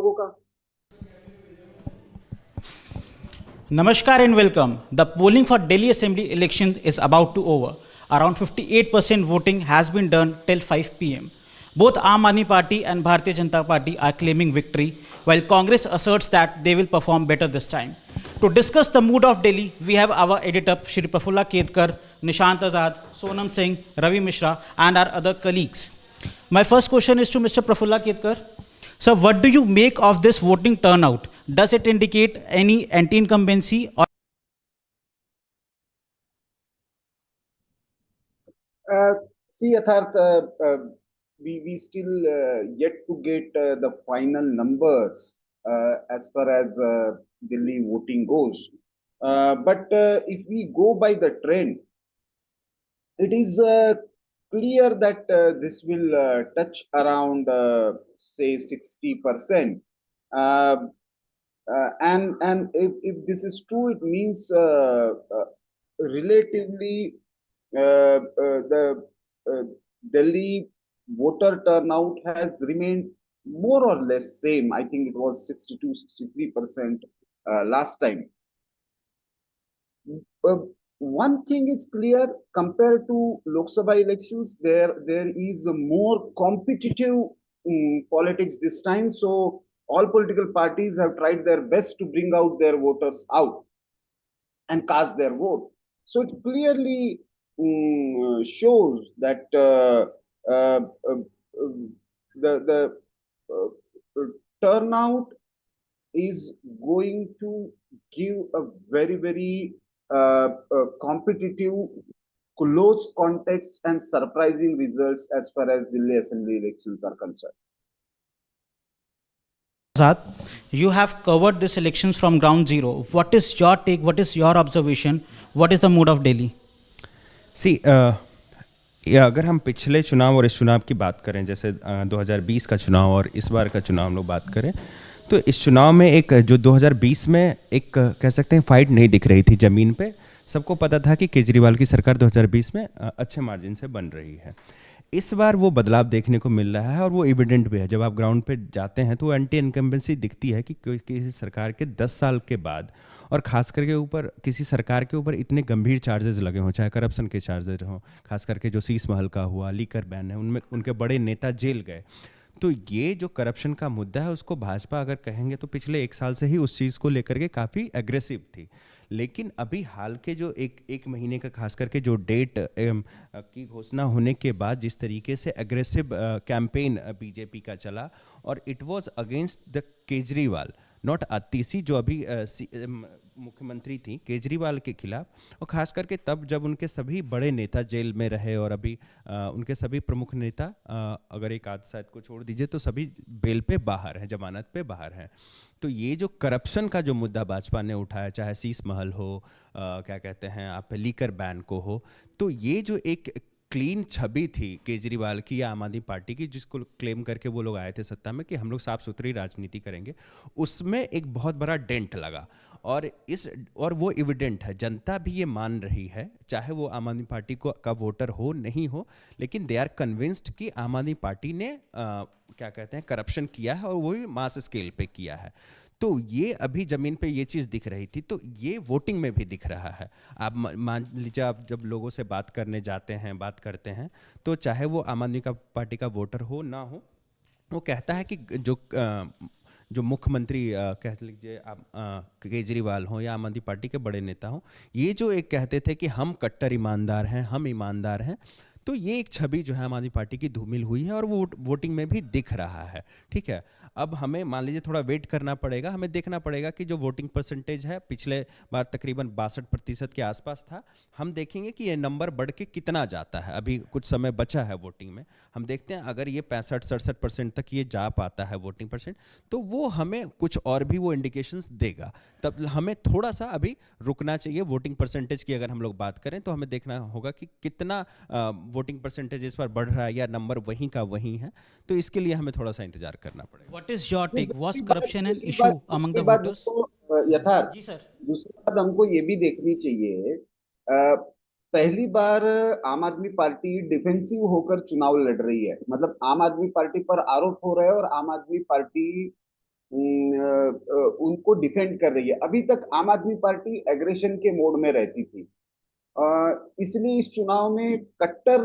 लोगों का। Namaskar and welcome. The polling for Delhi Assembly election is about to over. Around 58% voting has been done till 5 p.m. Both Aam Aadmi Party and Bharatiya Janata Party are claiming victory, while Congress asserts that they will perform better this time. To discuss the mood of Delhi, we have our editor Shri Prafulla Kedkar, Nishant Azad, Sonam Singh, Ravi Mishra, and our other colleagues. My first question is to Mr. Prafulla Kedkar. So, what do you make of this voting turnout? Does it indicate any anti-incumbency or Uh, See, Yatharth, we still yet to get the final numbers as far as Delhi voting goes. But if we go by the trend, it is clear that this will touch around, say, 60%. Uh, and if this is true, it means relatively the uh, Delhi voter turnout has remained more or less same. I think it was 62, 63% last time. Uh, One thing is clear, compared to Lok Sabha elections, there is a more competitive politics this time. So all political parties have tried their best to bring out their voters out and cast their vote. So it clearly shows that uh, uh, the turnout is going to give a very competitive, close context and surprising results as far as Delhi Assembly elections are concerned. Azad? You have covered these elections from ground zero. What is your take? What is your observation? What is the mood of Delhi? सी या अगर हम पिछले चुनाव और इस चुनाव की बात करें, जैसे 2020 का चुनाव और इस बार का चुनाव हम लोग बात करें, तो इस चुनाव में एक जो 2020 में एक कह सकते हैं फाइट नहीं दिख रही थी ज़मीन पे। सबको पता था कि केजरीवाल की सरकार 2020 में अच्छे मार्जिन से बन रही है। इस बार वो बदलाव देखने को मिल रहा है और वो एविडेंट भी है। जब आप ग्राउंड पे जाते हैं तो एंटी इनकम्बेंसी दिखती है कि किसी सरकार के 10 साल के बाद, और खास करके ऊपर किसी सरकार के ऊपर इतने गंभीर चार्जेस लगे हों, चाहे करप्शन के चार्जेस हों, खास करके जो शीश महल का हुआ, लीकर बैन है, उनमें उनके बड़े नेता जेल गए। तो ये जो करप्शन का मुद्दा है उसको भाजपा अगर कहेंगे तो पिछले एक साल से ही उस चीज़ को लेकर के काफ़ी एग्रेसिव थी। लेकिन अभी हाल के जो एक महीने का खास करके जो डेट की घोषणा होने के बाद जिस तरीके से एग्रेसिव कैंपेन बीजेपी का चला, और it was against the Kejriwal, not Atishi जो अभी मुख्यमंत्री थी, केजरीवाल के खिलाफ। और खास करके तब जब उनके सभी बड़े नेता जेल में रहे और अभी उनके सभी प्रमुख नेता, अगर एक आध शायद को छोड़ दीजिए तो सभी बेल पे बाहर हैं, जमानत पे बाहर हैं। तो ये जो करप्शन का जो मुद्दा भाजपा ने उठाया, चाहे शीश महल हो, क्या कहते हैं आप, लीकर बैन को हो, तो ये जो एक क्लीन छवि थी केजरीवाल की या आम आदमी पार्टी की, जिसको क्लेम करके वो लोग आए थे सत्ता में कि हम लोग साफ सुथरी राजनीति करेंगे, उसमें एक बहुत बड़ा डेंट लगा। और वो एविडेंट है, जनता भी ये मान रही है, चाहे वो आम आदमी पार्टी को का वोटर हो नहीं हो, लेकिन दे आर कन्विंस्ड कि आम आदमी पार्टी ने क्या कहते हैं करप्शन किया है, और वो भी मास स्केल पे किया है। तो ये अभी ज़मीन पे ये चीज़ दिख रही थी, तो ये वोटिंग में भी दिख रहा है। आप मान लीजिए, आप जब लोगों से बात करने जाते हैं, बात करते हैं, तो चाहे वो आम आदमी का पार्टी का वोटर हो ना हो, वो कहता है कि जो मुख्यमंत्री कह लीजिए आप केजरीवाल हों या आम आदमी पार्टी के बड़े नेता हों, ये जो एक कहते थे कि हम कट्टर ईमानदार हैं, हम ईमानदार हैं, तो ये एक छवि जो है आम आदमी पार्टी की धूमिल हुई है और वो वोटिंग में भी दिख रहा है। ठीक है, अब हमें मान लीजिए थोड़ा वेट करना पड़ेगा, हमें देखना पड़ेगा कि जो वोटिंग परसेंटेज है पिछले बार तकरीबन 62% के आसपास था, हम देखेंगे कि ये नंबर बढ़ के कितना जाता है। अभी कुछ समय बचा है वोटिंग में, हम देखते हैं अगर ये 65-67% तक ये जा पाता है वोटिंग परसेंट, तो वो हमें कुछ और भी वो इंडिकेशंस देगा। तब हमें थोड़ा सा अभी रुकना चाहिए। वोटिंग परसेंटेज की अगर हम लोग बात करें तो हमें देखना होगा कि कितना वोटिंग परसेंटेज इस पर बढ़ रहा है या नंबर वहीं का वहीं है, तो इसके लिए हमें थोड़ा सा इंतजार करना पड़ेगा। What is your take? Was corruption an दूसरी बात issue among दूसरी the बात voters? उसको यथार्थ जी सर। दूसरी बात हमको ये भी देखनी चाहिए। पहली बार आम आदमी पार्टी डिफेंसिव होकर चुनाव लड़ रही है। मतलब आम आदमी पार्टी पर आरोप हो रहे हैं और आम आदमी पार्टी उनको डिफेंड कर रही है। अभी तक आम आदमी पार्टी एग्रेशन के मोड में रहती थी, इसलिए इस चुनाव में कट्टर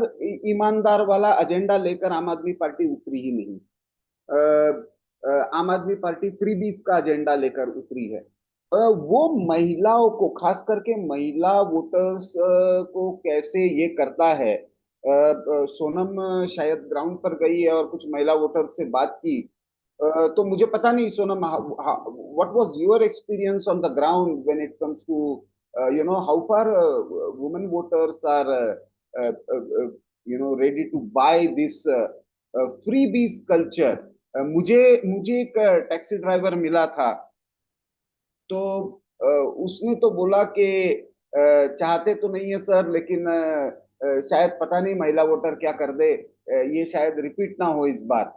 ईमानदार वाला एजेंडा लेकर आम आदमी पार्टी उतरी ही नहीं। आम आदमी पार्टी फ्रीबीज का एजेंडा लेकर उतरी है। वो महिलाओं को, खास करके महिला वोटर्स को कैसे ये करता है। सोनम शायद ग्राउंड पर गई है और कुछ महिला वोटर्स से बात की। तो मुझे पता नहीं Sonam, what was your experience on the ground when it comes to how far women voters are ready to buy this freebies culture। मुझे मुझे एक टैक्सी ड्राइवर मिला था, तो उसने तो बोला कि चाहते तो नहीं है सर, लेकिन शायद पता नहीं महिला वोटर क्या कर दे, ये शायद रिपीट ना हो इस बार।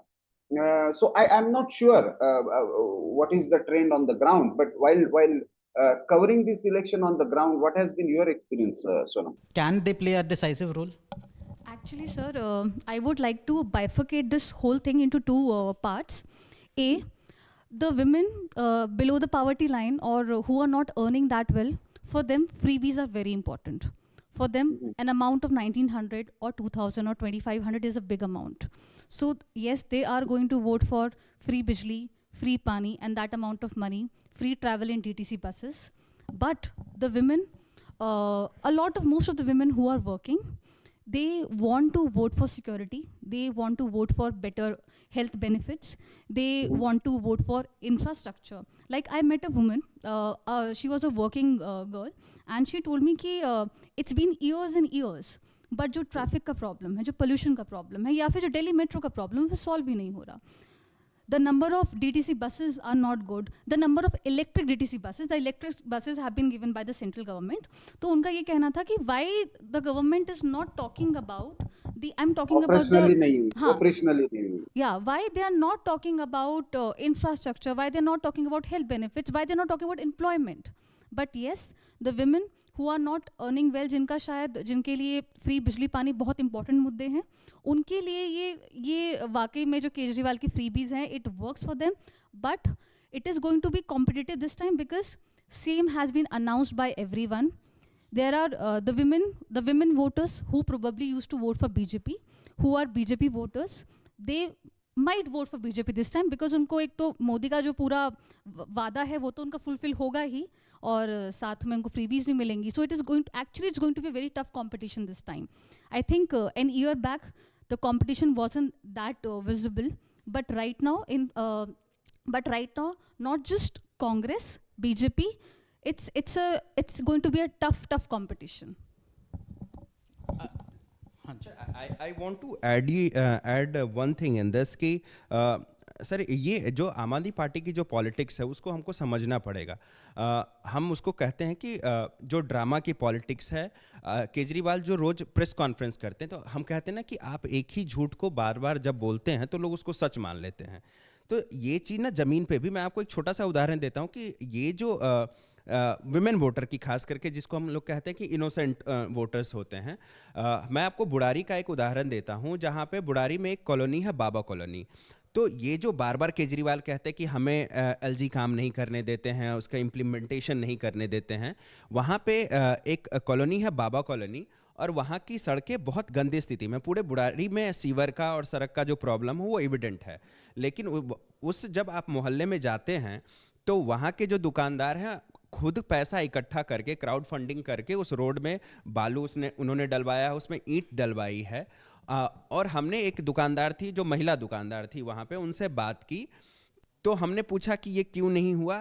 So I'm not sure what is the trend on the ground, but while covering this election on the ground, what has been your experience, Sonam? Can they play a decisive role? Actually, sir, I would like to bifurcate this whole thing into two parts. A, the women below the poverty line or who are not earning that well, for them, freebies are very important. For them, an amount of 1900 or 2000 or 2500 is a big amount. So, yes, they are going to vote for free bijli, free pani, and that amount of money, free travel in DTC buses. But the women, most of the women who are working, they want to vote for security, they want to vote for better health benefits, they want to vote for infrastructure. Like I met a woman, she was a working girl, and she told me कि it's been years and years, but जो traffic का problem है, जो pollution का problem है, या फिर जो दिल्ली मेट्रो का प्रॉब्लम है, वो सॉल्व ही नहीं हो रहा. The number of DTC buses are not good. The number of electric DTC buses, the electric buses have been given by the central government. तो उनका ये कहना था कि why the government is not talking about the, I'm talking about the, operationally नहीं हुई. Yeah, why they are not talking about infrastructure, why they are not talking about health benefits, why they are not talking about employment. But yes, the women who are not earning well, जिनके लिए free बिजली पानी बहुत important मुद्दे हैं, उनके लिए ये वाकई में जो केजरीवाल की फ्रीबीज हैं, it works for them, but it is going to be competitive this time because same has been announced by everyone. There are the women voters who probably used to vote for BJP, who are BJP voters. They might vote for BJP this time because उनको एक तो मोदी का जो पूरा वादा है वो तो उनका फुलफिल होगा ही, और साथ में उनको फ्रीबीज भी मिलेंगी. So it's going to be a very tough competition this time. I think an year back the competition wasn't that visible, but right now not just Congress, BJP, it's going to be a tough competition. I want to add one thing in this कि sir ये जो आम Aadmi party की जो politics है उसको हमको समझना पड़ेगा. हम उसको कहते हैं कि जो ड्रामा की पॉलिटिक्स है. केजरीवाल जो रोज़ प्रेस कॉन्फ्रेंस करते हैं तो हम कहते हैं ना कि आप एक ही झूठ को बार बार जब बोलते हैं तो लोग उसको सच मान लेते हैं. तो ये चीज़ ना ज़मीन पे भी, मैं आपको एक छोटा सा उदाहरण देता हूँ कि ये जो विमेन वोटर की खास करके जिसको हम लोग कहते हैं कि इनोसेंट वोटर्स होते हैं, मैं आपको बुड़ारी का एक उदाहरण देता हूँ जहाँ पे बुड़ारी में एक कॉलोनी है, बाबा कॉलोनी. तो ये जो बार बार केजरीवाल कहते हैं कि हमें एलजी काम नहीं करने देते हैं, उसका इम्प्लीमेंटेशन नहीं करने देते हैं, वहाँ पे एक कॉलोनी है बाबा कॉलोनी, और वहाँ की सड़कें बहुत गंदी स्थिति में. पूरे बुड़ारी में सीवर का और सड़क का जो प्रॉब्लम हो वो एविडेंट है. लेकिन उस जब आप मोहल्ले में जाते हैं तो वहाँ के जो दुकानदार हैं खुद पैसा इकट्ठा करके, क्राउड फंडिंग करके उस रोड में बालू उन्होंने डलवाया है, उसमें ईंट डलवाई है. और हमने एक दुकानदार थी जो महिला दुकानदार थी, वहाँ पे उनसे बात की तो हमने पूछा कि ये क्यों नहीं हुआ,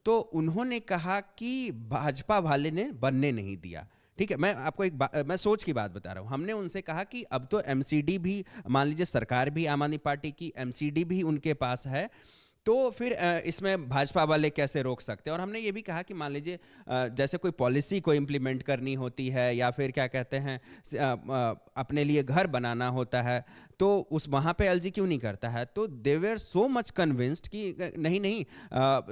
तो उन्होंने कहा कि भाजपा वाले ने बनने नहीं दिया. ठीक है, मैं आपको मैं सोच की बात बता रहा हूँ. हमने उनसे कहा कि अब तो एमसीडी भी, मान लीजिए सरकार भी आम आदमी पार्टी की एमसीडी भी उनके पास है, तो फिर इसमें भाजपा वाले कैसे रोक सकते हैं. और हमने ये भी कहा कि मान लीजिए जैसे कोई पॉलिसी को इम्प्लीमेंट करनी होती है या फिर क्या कहते हैं अपने लिए घर बनाना होता है, तो उस वहाँ पे एलजी क्यों नहीं करता है. तो they were so much convinced कि नहीं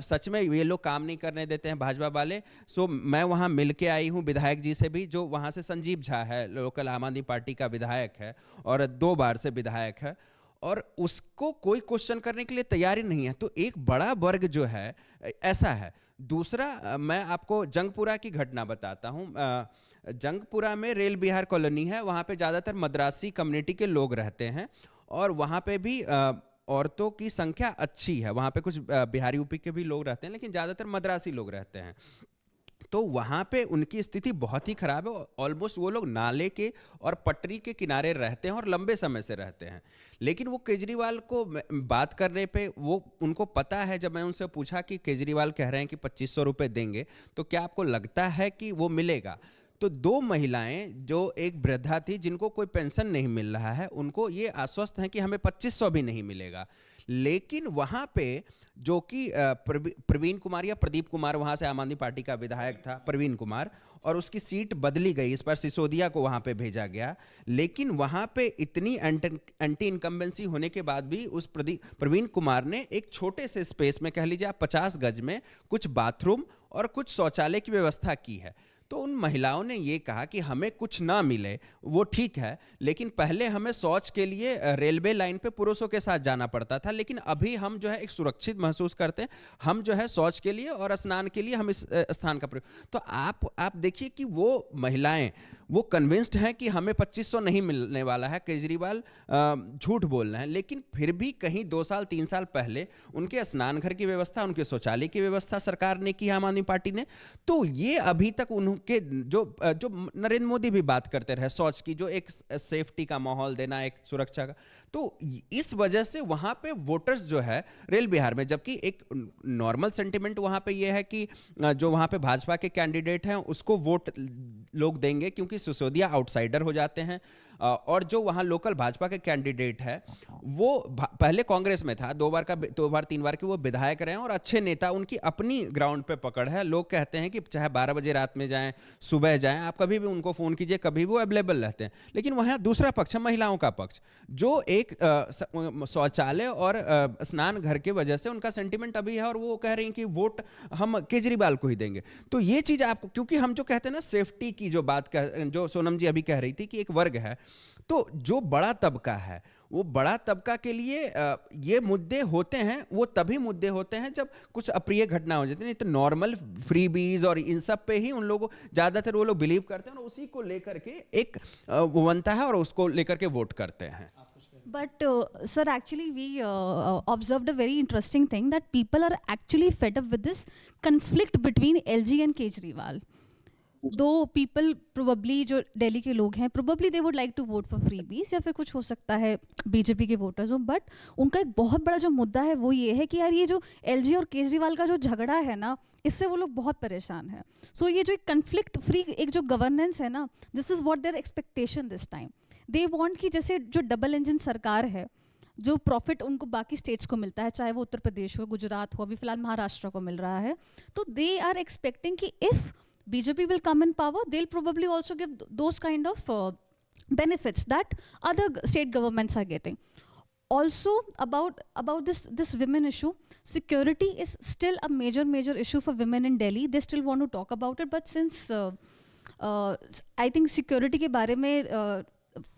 सच में ये लोग काम नहीं करने देते हैं भाजपा वाले. सो मैं वहाँ मिल के आई हूँ विधायक जी से भी, जो वहाँ से संजीव झा है, लोकल आम आदमी पार्टी का विधायक है और 2 बार से विधायक है. और उसको कोई क्वेश्चन करने के लिए तैयार ही नहीं है। तो एक बड़ा वर्ग जो है ऐसा है। दूसरा, मैं आपको जंगपुरा की घटना बताता हूँ। जंगपुरा में रेल बिहार कॉलोनी है, वहाँ पे ज़्यादातर मद्रासी कम्युनिटी के लोग रहते हैं और वहाँ पे भी औरतों की संख्या अच्छी है। वहाँ पे कुछ बिहारी यूपी के भी लोग रहते हैं, लेकिन ज़्यादातर मद्रासी लोग रहते हैं। तो वहाँ पे उनकी स्थिति बहुत ही खराब है। ऑलमोस्ट वो लोग नाले के और पटरी के किनारे रहते हैं और लंबे समय से रहते हैं। लेकिन वो केजरीवाल को बात करने पे वो उनको पता है, जब मैं उनसे पूछा कि केजरीवाल कह रहे हैं कि 2500 रुपये देंगे, तो क्या आपको लगता है कि वो मिलेगा? तो दो महिलाएं, जो एक वृद्धा थी जिनको कोई पेंशन नहीं मिल रहा है, उनको ये आश्वस्त हैं कि हमें 2500 भी नहीं मिलेगा। लेकिन वहाँ पे जो कि प्रवीण कुमार या प्रदीप कुमार, वहाँ से आम आदमी पार्टी का विधायक था प्रवीण कुमार, और उसकी सीट बदली गई, इस पर सिसोदिया को वहाँ पे भेजा गया। लेकिन वहाँ पे इतनी एंटी इनकम्बेंसी होने के बाद भी उस प्रवीण कुमार ने एक छोटे से स्पेस में, कह लीजिए आप 50 गज में, कुछ बाथरूम और कुछ शौचालय की व्यवस्था की है। तो उन महिलाओं ने ये कहा कि हमें कुछ ना मिले वो ठीक है, लेकिन पहले हमें शौच के लिए रेलवे लाइन पे पुरुषों के साथ जाना पड़ता था, लेकिन अभी हम जो है एक सुरक्षित महसूस करते हैं। हम जो है शौच के लिए और स्नान के लिए हम इस स्थान का प्रयोग। तो आप देखिए कि वो महिलाएं वो कन्विंस्ड हैं कि हमें 2500 नहीं मिलने वाला है, केजरीवाल झूठ बोल रहे हैं। लेकिन फिर भी कहीं 2 साल 3 साल पहले उनके स्नान घर की व्यवस्था, उनके शौचालय की व्यवस्था सरकार ने की, आम आदमी पार्टी ने। तो ये अभी तक उनके जो नरेंद्र मोदी भी बात करते रहे शौच की, जो एक सेफ्टी का माहौल देना, एक सुरक्षा का। तो इस वजह से वहां पे वोटर्स जो है रेल बिहार में, जबकि एक नॉर्मल सेंटिमेंट वहां पे ये है कि जो वहां पे भाजपा के कैंडिडेट हैं उसको वोट लोग देंगे, क्योंकि सिसोदिया आउटसाइडर हो जाते हैं। और जो वहां लोकल भाजपा के कैंडिडेट है वो पहले कांग्रेस में था, 2 बार 3 बार के वो विधायक रहे हैं और अच्छे नेता, उनकी अपनी ग्राउंड पे पकड़ है। लोग कहते हैं कि चाहे 12 बजे रात में जाएं, सुबह जाएं, आप कभी भी उनको फोन कीजिए, कभी भी वो अवेलेबल रहते हैं। लेकिन वहाँ दूसरा पक्ष है, महिलाओं का पक्ष, जो एक शौचालय और स्नान घर की वजह से उनका सेंटिमेंट अभी है और वो कह रही हैं कि वोट हम केजरीवाल को ही देंगे। तो ये चीज आपको, क्योंकि हम जो कहते हैं ना सेफ्टी की जो बात जो सोनम जी अभी कह रही थी कि एक वर्ग है, तो जो बड़ा तबका है, वो बड़ा तबका के लिए ये मुद्दे होते हैं। वो तभी मुद्दे होते हैं जब कुछ अप्रिय घटना हो जाती है। नहीं तो नॉर्मल फ्रीबीज और इन सब पे ही उन लोगों, ज्यादातर वो लोग बिलीव करते हैं और उसी को लेकर के एक वो बनता है और उसको लेकर के वोट करते हैं। But sir, actually, we observed a very interesting thing that people are actually fed up with this conflict between LG and Kejriwal. Though people probably जो दिल्ली के लोग हैं probably they would like to vote for freebies या फिर कुछ हो सकता है बीजेपी के वोटर्स हो, बट उनका एक बहुत बड़ा जो मुद्दा है वो ये है कि यार ये जो एलजी और केजरीवाल का जो झगड़ा है ना, इससे वो लोग बहुत परेशान हैं। सो ये जो एक कन्फ्लिक्ट फ्री एक जो गवर्नेंस है ना, this is what their expectation this time. They want कि जैसे जो डबल इंजन सरकार है, जो प्रॉफिट उनको बाकी स्टेट्स को मिलता है, चाहे वो उत्तर प्रदेश हो, गुजरात हो, अभी फिलहाल महाराष्ट्र को मिल रहा है, तो दे आर एक्सपेक्टिंग कि if BJP will come in power, they'll probably also give those kind of benefits that other state governments are getting. Also about this women issue, security is still a major issue for women in Delhi. They still want to talk about it, but since I think security के बारे में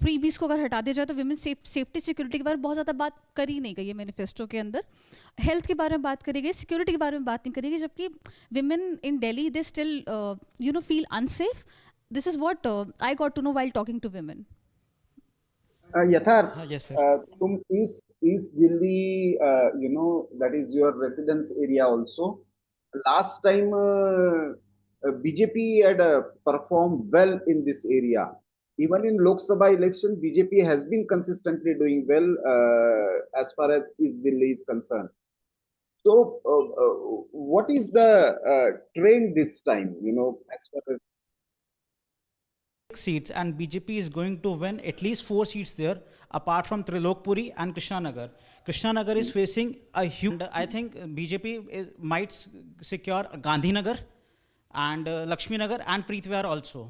freebies को अगर हटा दिया जाए तो women safety security के बारे में बहुत ज़्यादा बात करी नहीं गई है मैनिफेस्टो के अंदर। हेल्थ के बारे में बात करी गई, सिक्योरिटी के बारे में बात नहीं करी गई, जबकि women in Delhi they still feel unsafe. This is what I got to know while talking to women. Yatharth, Yes, sir. तुम east Delhi, that is your residence area also. Last time BJP had performed well in this area. Even in Lok Sabha election, BJP has been consistently doing well as far as East Delhi is concerned. So, what is the trend this time? As far as Seats, and BJP is going to win at least 4 seats there, apart from Trilokpuri and Krishnanagar. Krishnanagar is facing a huge. I think BJP might secure Gandhinagar and Lakshmi Nagar and Preetwar also.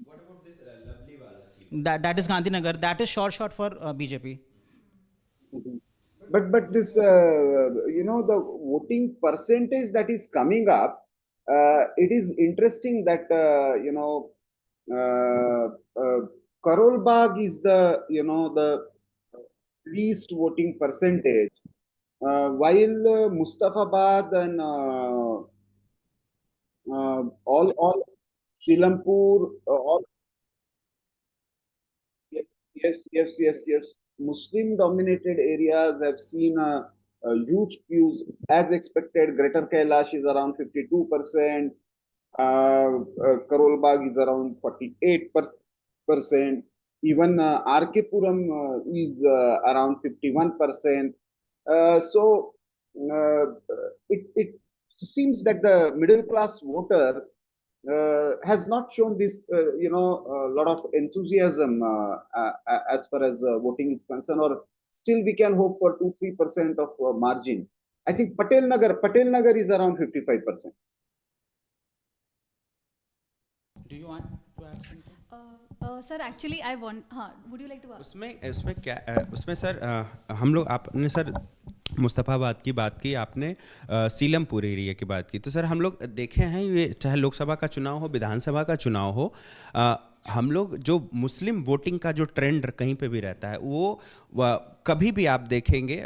What about this lovely wala seat? That is Gandhinagar. That is short for BJP. but this the voting percentage that is coming up, it is interesting that Karol Bagh is the least voting percentage. While Mustafabad and all Shilampur, all yes. Muslim-dominated areas have seen a huge queues as expected. Greater Kailash is around 52%. Karol Bagh is around 48%. Even RK Puram is around 51%. So it seems that the middle class voter has not shown this, a lot of enthusiasm as far as voting is concerned, or still we can hope for 2-3% of margin. I think Patel Nagar is around 55%. Do you want to add something? Sir, actually, I want. Would you like to ask? उसमें उसमें क्या उसमें sir हम लोग आपने sir Mustafabad की बात की, आपने सीलमपुर एरिया की बात की, तो सर हम लोग देखे हैं ये चाहे लोकसभा का चुनाव हो, विधानसभा का चुनाव हो, हम लोग जो मुस्लिम वोटिंग का जो ट्रेंड कहीं पे भी रहता है वो कभी भी आप देखेंगे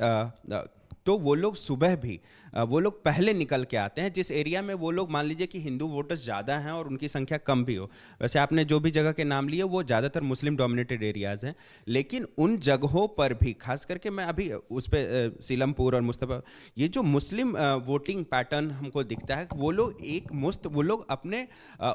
तो वो लोग सुबह भी वो लोग पहले निकल के आते हैं जिस एरिया में वो लोग मान लीजिए कि हिंदू वोटर्स ज़्यादा हैं और उनकी संख्या कम भी हो। वैसे आपने जो भी जगह के नाम लिए वो ज़्यादातर मुस्लिम डोमिनेटेड एरियाज़ हैं, लेकिन उन जगहों पर भी खास करके मैं अभी उस पर सीलमपुर और मुस्तफ़ा ये जो मुस्लिम वोटिंग पैटर्न हमको दिखता है, वो लोग वो लोग अपने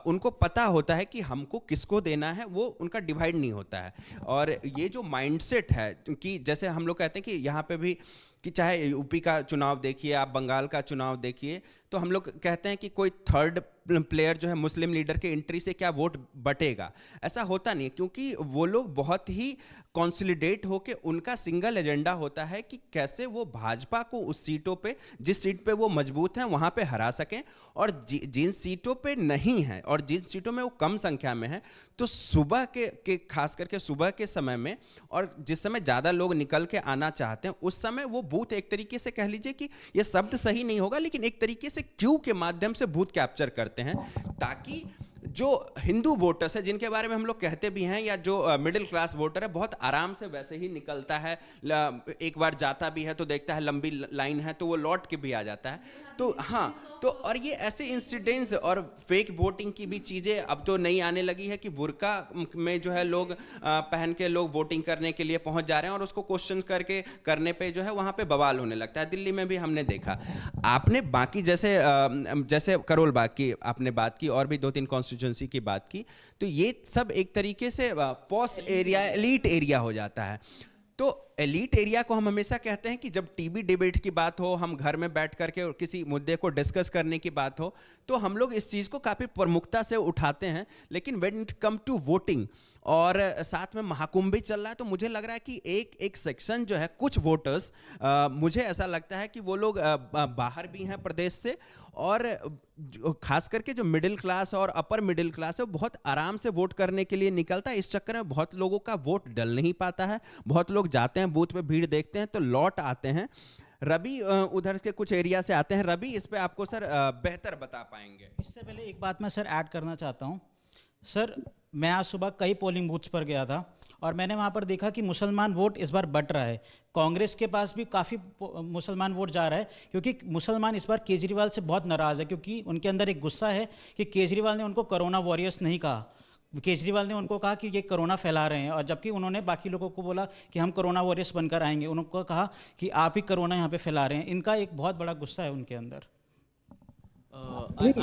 उनको पता होता है कि हमको किसको देना है, वो उनका डिवाइड नहीं होता है। और ये जो माइंडसेट है कि जैसे हम लोग कहते हैं कि यहाँ पे भी कि चाहे यूपी का चुनाव देखिए, आप बंगाल का चुनाव देखिए, तो हम लोग कहते हैं कि कोई थर्ड प्लेयर जो है मुस्लिम लीडर के एंट्री से क्या वोट बटेगा, ऐसा होता नहीं है, क्योंकि वो लोग बहुत ही कॉन्सोलिडेट होकर उनका सिंगल एजेंडा होता है कि कैसे वो भाजपा को उस सीटों पे, जिस सीट पे वो मजबूत हैं वहाँ पे हरा सकें, और जिन सीटों पे नहीं हैं और जिन सीटों में वो कम संख्या में हैं, तो सुबह के खास करके सुबह के समय में और जिस समय ज़्यादा लोग निकल के आना चाहते हैं उस समय वो बूथ एक तरीके से कह लीजिए कि ये शब्द सही नहीं होगा, लेकिन एक तरीके से क्यू के माध्यम से बूथ कैप्चर करते हैं, ताकि जो हिंदू वोटर्स है जिनके बारे में हम लोग कहते भी हैं, या जो मिडिल क्लास वोटर है, बहुत आराम से वैसे ही निकलता है, एक बार जाता भी है तो देखता है लंबी लाइन है तो वो लौट के भी आ जाता है। तो हाँ, तो और ये ऐसे इंसिडेंट्स और फेक वोटिंग की भी चीज़ें अब तो नई आने लगी है कि बुर्का में जो है लोग पहन के लोग वोटिंग करने के लिए पहुंच जा रहे हैं और उसको क्वेश्चन करके करने पे जो है वहाँ पे बवाल होने लगता है। दिल्ली में भी हमने देखा। आपने बाकी जैसे जैसे करोल बाग की आपने बात की और भी 2-3 कॉन्स्टिट्यूंसी की बात की, तो ये सब एक तरीके से पॉस एरिया, एलीट एरिया हो जाता है। तो एलीट एरिया को हम हमेशा कहते हैं कि जब टीवी डिबेट की बात हो, हम घर में बैठ करके और किसी मुद्दे को डिस्कस करने की बात हो, तो हम लोग इस चीज़ को काफ़ी प्रमुखता से उठाते हैं, लेकिन when it come to voting और साथ में महाकुंभ भी चल रहा है, तो मुझे लग रहा है कि एक सेक्शन जो है, कुछ वोटर्स, मुझे ऐसा लगता है कि वो लोग बाहर भी हैं प्रदेश से, और खास करके जो मिडिल क्लास और अपर मिडिल क्लास है वो बहुत आराम से वोट करने के लिए निकलता है। इस चक्कर में बहुत लोगों का वोट डल नहीं पाता है, बहुत लोग जाते हैं बूथ पे, भीड़ देखते हैं तो लौट आते हैं। रवि उधर के कुछ एरिया से आते हैं, रवि इस पे आपको सर बेहतर बता पाएंगे। इससे पहले एक बात मैं सर ऐड करना चाहता हूँ। सर, मैं आज सुबह कई पोलिंग बूथ्स पर गया था और मैंने वहाँ पर देखा कि मुसलमान वोट इस बार बट रहा है। कांग्रेस के पास भी काफ़ी मुसलमान वोट जा रहा है, क्योंकि मुसलमान इस बार केजरीवाल से बहुत नाराज़ है, क्योंकि उनके अंदर एक गुस्सा है कि केजरीवाल ने उनको कोरोना वॉरियर्स नहीं कहा। केजरीवाल ने उनको कहा कि ये कोरोना फैला रहे हैं, और जबकि उन्होंने बाकी लोगों को बोला कि हम कोरोना वॉरियर्स बनकर आएंगे, उनको कहा कि आप ही कोरोना यहाँ पे फैला रहे हैं। इनका एक बहुत बड़ा गुस्सा है उनके अंदर। नहीं,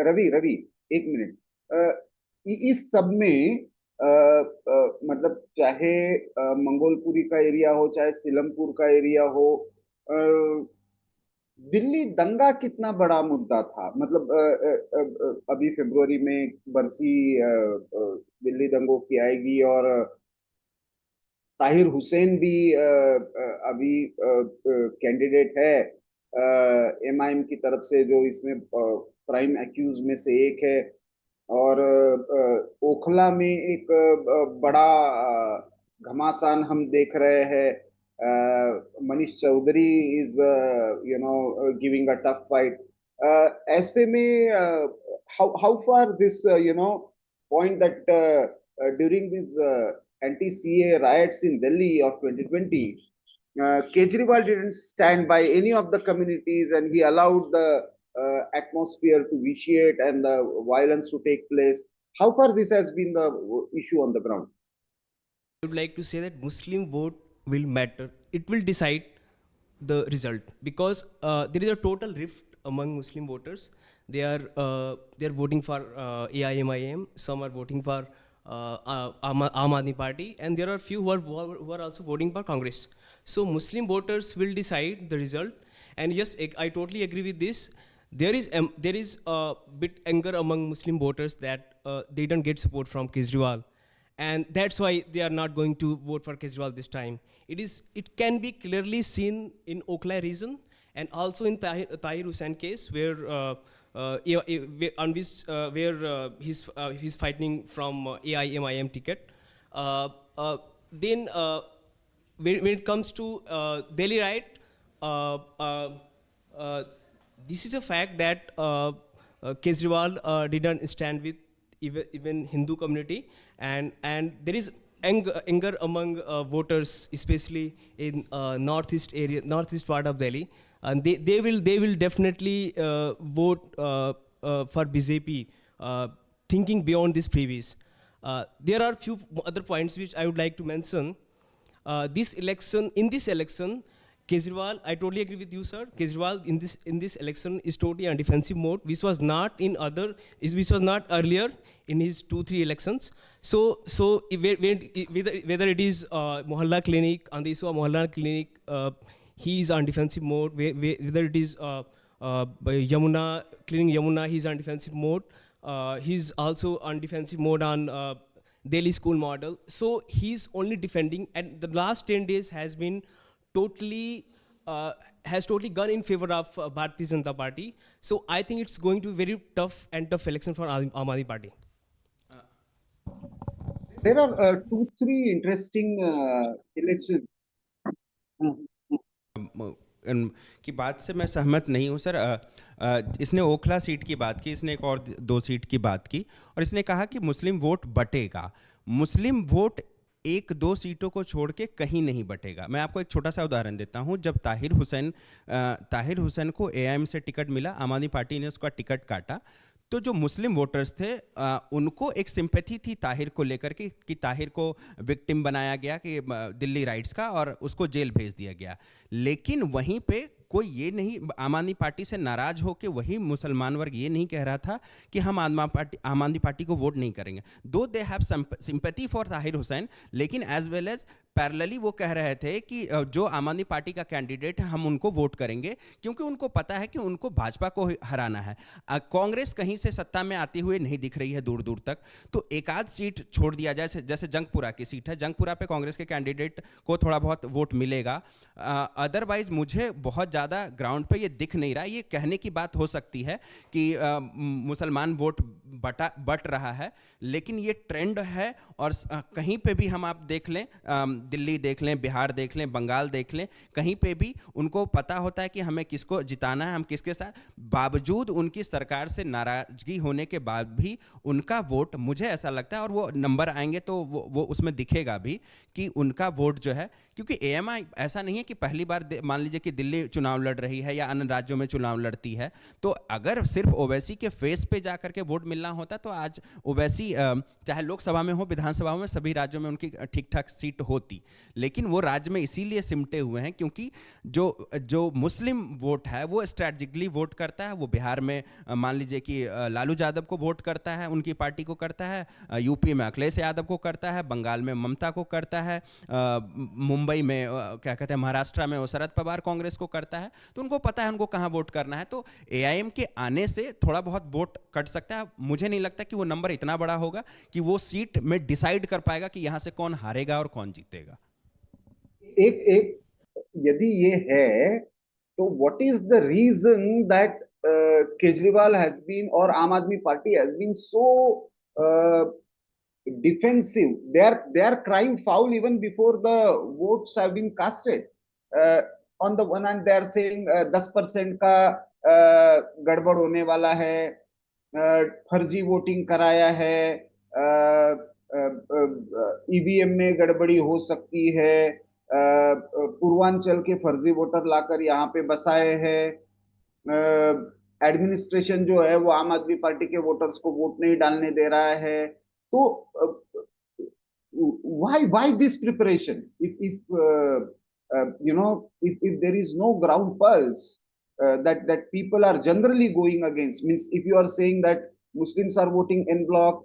रवि रवि, एक मिनट। इस सब में मतलब चाहे मंगोलपुरी का एरिया हो, चाहे सीलमपुर का एरिया हो, दिल्ली दंगा कितना बड़ा मुद्दा था। मतलब अभी फरवरी में बरसी दिल्ली दंगों की आएगी, और ताहिर हुसैन भी अभी कैंडिडेट है एमआईएम की तरफ से, जो इसमें प्राइम एक्यूज में से एक है। और ओखला में एक बड़ा घमासान हम देख रहे हैं। Manish Chaudhary is giving a tough fight. ऐसे में how far this point that during this anti-CA riots in Delhi of 2020, Kejriwal didn't stand by any of the communities, and he allowed the atmosphere to vitiate and the violence to take place. How far this has been the issue on the ground? I would like to say that Muslim vote will matter. It will decide the result because there is a total rift among Muslim voters. They are voting for AIMIM. Some are voting for Aam Aadmi Party, and there are few who are also voting for Congress. So Muslim voters will decide the result. And yes, I totally agree with this. There is a bit anger among Muslim voters that they don't get support from Kejriwal, and that's why they are not going to vote for Kejriwal this time. It can be clearly seen in Okhla region and also in Tahir Hussain case where he's fighting from AIMIM ticket. Then when it comes to Delhi riot, uh, uh, uh, this is a fact that Kejriwal didn't stand with even Hindu community, and there is anger among voters, especially in northeast part of Delhi, and they will definitely vote for BJP, thinking beyond this previous. There are few other points which I would like to mention. In this election, Kejriwal, I totally agree with you, sir. Kejriwal in this election is totally on defensive mode, which was not earlier in his 2-3 elections. So whether it is Mohalla Clinic, on the issue of Mohalla Clinic, he is on defensive mode. Whether it is Yamuna, cleaning Yamuna, he's on defensive mode. He's also on defensive mode on Delhi school model. So he's only defending, and the last 10 days has been totally gone in favor of Bharatiya Janata Party. So I think it's going to be very tough election for Aam Aadmi Party. There are 2-3 interesting elections. की बात से मैं सहमत नहीं हूँ sir. इसने Okhla seat की बात की, इसने एक और 2 सीट की बात की, और इसने कहा कि मुस्लिम वोट बटेगा। मुस्लिम वोट 1-2 सीटों को छोड़ के कहीं नहीं बटेगा। मैं आपको एक छोटा सा उदाहरण देता हूं। जब ताहिर हुसैन को एआईएम से टिकट मिला, आम आदमी पार्टी ने उसका टिकट काटा, तो जो मुस्लिम वोटर्स थे उनको एक सिंपैथी थी ताहिर को लेकर के कि ताहिर को विक्टिम बनाया गया कि दिल्ली राइट्स का, और उसको जेल भेज दिया गया। लेकिन वहीं पे कोई ये नहीं, आम आदमी पार्टी से नाराज होकर वही मुसलमान वर्ग ये नहीं कह रहा था कि हम आम आदमी पार्टी को वोट नहीं करेंगे। दो they have sympathy for Tahir Hussain, लेकिन एज वेल एज पैरेलली वो कह रहे थे कि जो आम आदमी पार्टी का कैंडिडेट है हम उनको वोट करेंगे, क्योंकि उनको पता है कि उनको भाजपा को हराना है। कांग्रेस कहीं से सत्ता में आती हुई नहीं दिख रही है दूर दूर तक, तो एक आध सीट छोड़ दिया जाए, जैसे जंगपुरा की सीट है, जंगपुरा पे कांग्रेस के कैंडिडेट को थोड़ा बहुत वोट मिलेगा। अदरवाइज मुझे बहुत ज़्यादा ग्राउंड पे ये दिख नहीं रहा। ये कहने की बात हो सकती है कि मुसलमान वोट बट रहा है, लेकिन ये ट्रेंड है। और कहीं पे भी हम आप देख लें, दिल्ली देख लें, बिहार देख लें, बंगाल देख लें, कहीं पे भी उनको पता होता है कि हमें किसको जिताना है, हम किसके साथ। बावजूद उनकी सरकार से नाराजगी होने के बाद भी उनका वोट, मुझे ऐसा लगता है, और वो नंबर आएंगे तो वो उसमें दिखेगा भी कि उनका वोट जो है, क्योंकि एएमआई ऐसा नहीं है कि पहली बार मान लीजिए कि दिल्ली चुनाव लड़ रही है या अन्य राज्यों में चुनाव लड़ती है, तो अगर सिर्फ ओवैसी के फेस पे जा करके वोट मिलना होता तो आज ओवैसी चाहे लोकसभा में हो, विधानसभा में, सभी राज्यों में उनकी ठीक ठाक सीट होती। लेकिन वो राज्य में इसीलिए सिमटे हुए हैं क्योंकि जो मुस्लिम वोट है वो स्ट्रैटेजिकली वोट करता है। वो बिहार में मान लीजिए कि लालू यादव को वोट करता है, उनकी पार्टी को करता है, यूपी में अखिलेश यादव को करता है, बंगाल में ममता को करता है, मुंबई में क्या कहते हैं, महाराष्ट्र में वो शरद पवार कांग्रेस को करता है। तो उनको पता है उनको कहाँ वोट करना है। तो एआईएम के आने से थोड़ा बहुत वोट कट सकता है। मुझे नहीं लगता कि वो नंबर इतना बड़ा होगा कि वो सीट में डिसाइड कर पाएगा कि यहां से कौन हारेगा और कौन जीतेगा। एक यदि ये है तो what is the reason that Kejriwal has been और Aam Aadmi Party has been so defensive? They are crying foul even before the votes have been casted. On the one hand they are saying 10% का गड़बड़ होने वाला है, फर्जी वोटिंग कराया है, EVM में गड़बड़ी हो सकती है, पूर्वांचल के फर्जी वोटर लाकर यहाँ पे बसाए हैं, एडमिनिस्ट्रेशन जो है वो आम आदमी पार्टी के वोटर्स को वोट नहीं डालने दे रहा है। तो why this preparation if there is no ground pulse that people are generally going against, means if you are saying that Muslims are voting en bloc,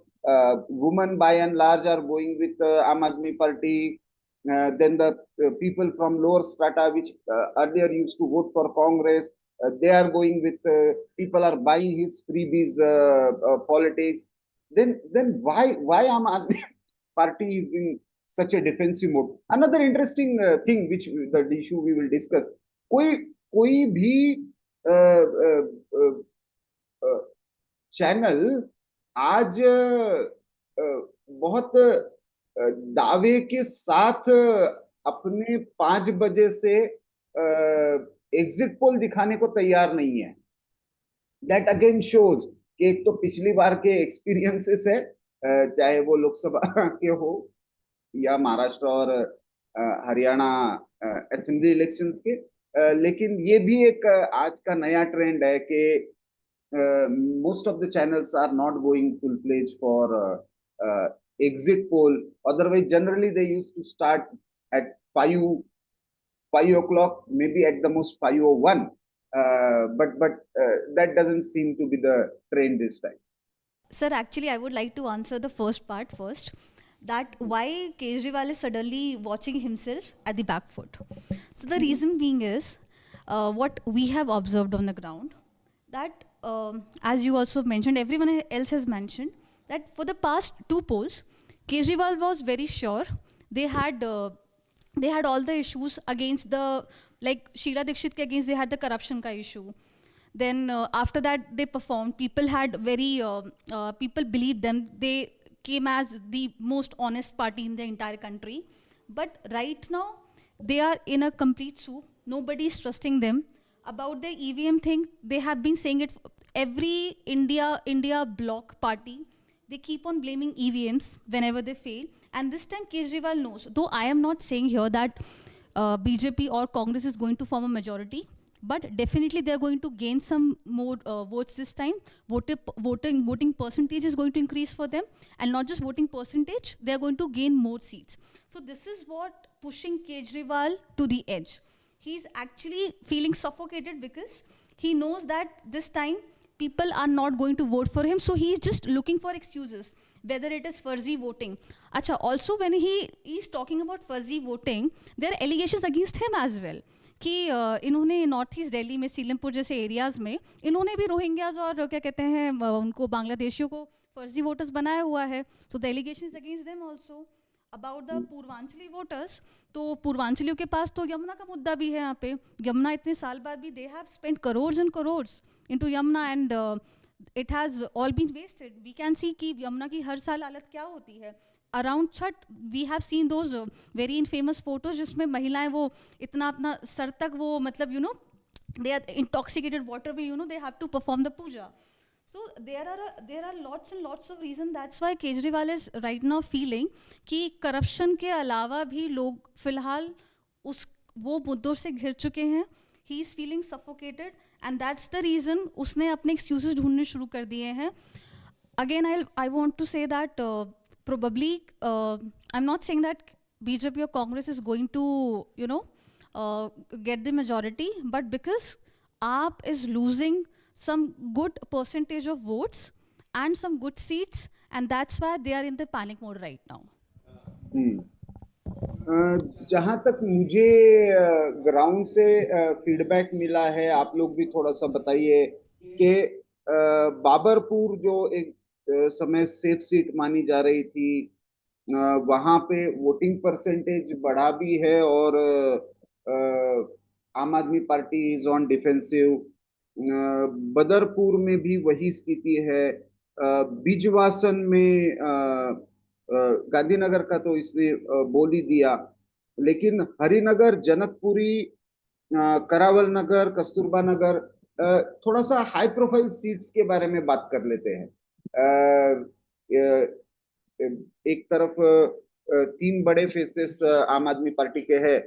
women by and large are going with Aam Aadmi Party, then the people from lower strata which earlier used to vote for Congress, they are going with people are buying his freebies politics. Then why Aam Aadmi Party is in such a defensive mode? Another interesting thing which the issue we will discuss, कोई कोई भी channel आज बहुत दावे के साथ अपने 5 बजे से एग्जिट पोल दिखाने को तैयार नहीं है। दैट अगेन शोज कि एक तो पिछली बार के एक्सपीरियंसेस है, चाहे वो लोकसभा के हो या महाराष्ट्र और हरियाणा असेंबली इलेक्शंस के, लेकिन ये भी एक आज का नया ट्रेंड है कि most of the channels are not going full fledged for exit poll. Otherwise, generally they used to start at 5 o'clock, maybe at the most 5:01. But that doesn't seem to be the trend this time. Sir, actually, I would like to answer the first part first. That why Kejriwal is suddenly watching himself at the back foot. So the reason being is what we have observed on the ground. That as you also mentioned, everyone else has mentioned that for the past 2 polls, Kejriwal was very sure they had all the issues against the, like Sheila Dikshit ke against they had the corruption ka issue. Then after that they performed. People had people believed them. They came as the most honest party in the entire country. But right now they are in a complete soup. Nobody is trusting them. About the EVM thing, they have been saying it. Every India bloc party, they keep on blaming EVMs whenever they fail. And this time Kejriwal knows. Though I am not saying here that BJP or Congress is going to form a majority, but definitely they are going to gain some more votes this time. Voting percentage is going to increase for them, and not just voting percentage, they are going to gain more seats. So this is what pushing Kejriwal to the edge. He's actually feeling suffocated because he knows that this time people are not going to vote for him. So he's just looking for excuses, whether it is fuzzy voting. Acha, also when he is talking about fuzzy voting, there are allegations against him as well. कि इन्होंने north east Delhi में सीलमपुर जैसे areas में इन्होंने भी Rohingyas और क्या कहते हैं उनको बांग्लादेशियों को फर्जी वोटर्स बनाया हुआ है. So the allegations against them also. About the Purvanchali voters, तो पूर्वांचलियों के पास तो यमुना का मुद्दा भी है यहाँ पे. यमुना इतने साल बाद भी they have spend crores and crores into Yamuna and it has all been wasted. We can see कि यमुना की हर साल हालत क्या होती है. Around Chhath we have seen those very infamous photos जिसमें महिलाएं वो इतना अपना सर तक वो मतलब दे आर इंटॉक्सिकेटेड वाटर में they have to perform the puja. So there are lots and lots of reasons. That's why Kejriwal is right now feeling कि corruption के अलावा भी लोग फिलहाल वो मुद्दों से घिर चुके हैं. He is feeling suffocated and that's the reason उसने अपने excuses ढूंढने शुरू कर दिए हैं. Again, I want to say that probably I'm not saying that BJP or Congress is going to get the majority, but because AAP is losing some good percentage of votes and some good seats, and that's why they are in the panic mode right now. जहां तक मुझे ground से feedback मिला है, आप लोग भी थोड़ा सा बताइए कि बाबरपुर जो एक समय सेफ सीट मानी जा रही थी, वहां पे वोटिंग परसेंटेज बढ़ा भी है और Aam Aadmi party is on defensive. Badarpur में भी वही स्थिति है. बिजवासन में गांधीनगर का तो इसने बोल ही दिया, लेकिन हरिनगर, जनकपुरी, करावल नगर, कस्तूरबा नगर, थोड़ा सा हाई प्रोफाइल सीट्स के बारे में बात कर लेते हैं. एक तरफ तीन बड़े फेसेस आम आदमी पार्टी के हैं।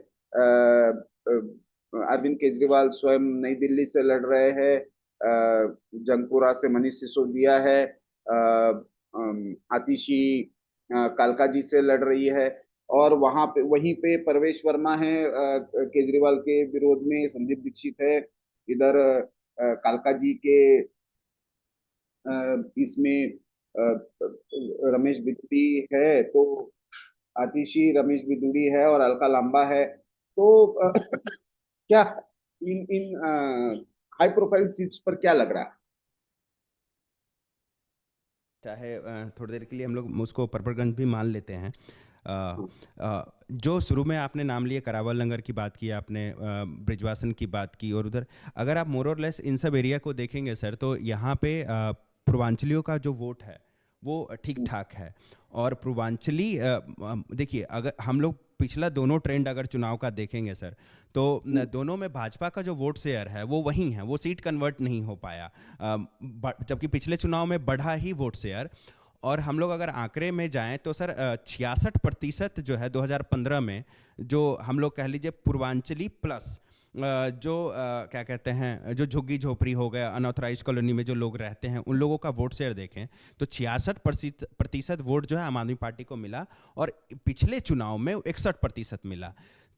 अरविंद केजरीवाल स्वयं नई दिल्ली से लड़ रहे हैं, जंगपुरा से मनीष सिसोदिया है, आतिशी कालकाजी से लड़ रही है, और वहां पे वहीं पे परवेश वर्मा है केजरीवाल के विरोध में, संदीप दीक्षित है इधर, कालकाजी के इसमें रमेश बिधूड़ी है, तो आतिशी रमेश बिधूड़ी है और अलका लांबा है। तो क्या इन इन हाई प्रोफाइल सीट्स पर क्या लग रहा है? चाहे थोड़ी देर के लिए हम लोग उसको पर्परगंज भी मान लेते हैं। जो शुरू में आपने नाम लिए, करावल नगर की बात की आपने, ब्रिजवासन की बात की, और उधर अगर आप मोर और लेस इन सब एरिया को देखेंगे सर, तो यहाँ पे पूर्वांचलियों का जो वोट है वो ठीक ठाक है। और पूर्वांचली देखिए, अगर हम लोग पिछला दोनों ट्रेंड अगर चुनाव का देखेंगे सर, तो दोनों में भाजपा का जो वोट शेयर है वो वही है, वो सीट कन्वर्ट नहीं हो पाया, जबकि पिछले चुनाव में बढ़ा ही वोट शेयर। और हम लोग अगर आंकड़े में जाएं तो सर 66% जो है 2015 में, जो हम लोग कह लीजिए पूर्वांचली प्लस जो क्या कहते हैं, जो झुग्गी झोपड़ी हो गया, अनऑथराइज कॉलोनी में जो लोग रहते हैं, उन लोगों का वोट शेयर देखें तो 66% वोट जो है आम आदमी पार्टी को मिला, और पिछले चुनाव में 61% मिला।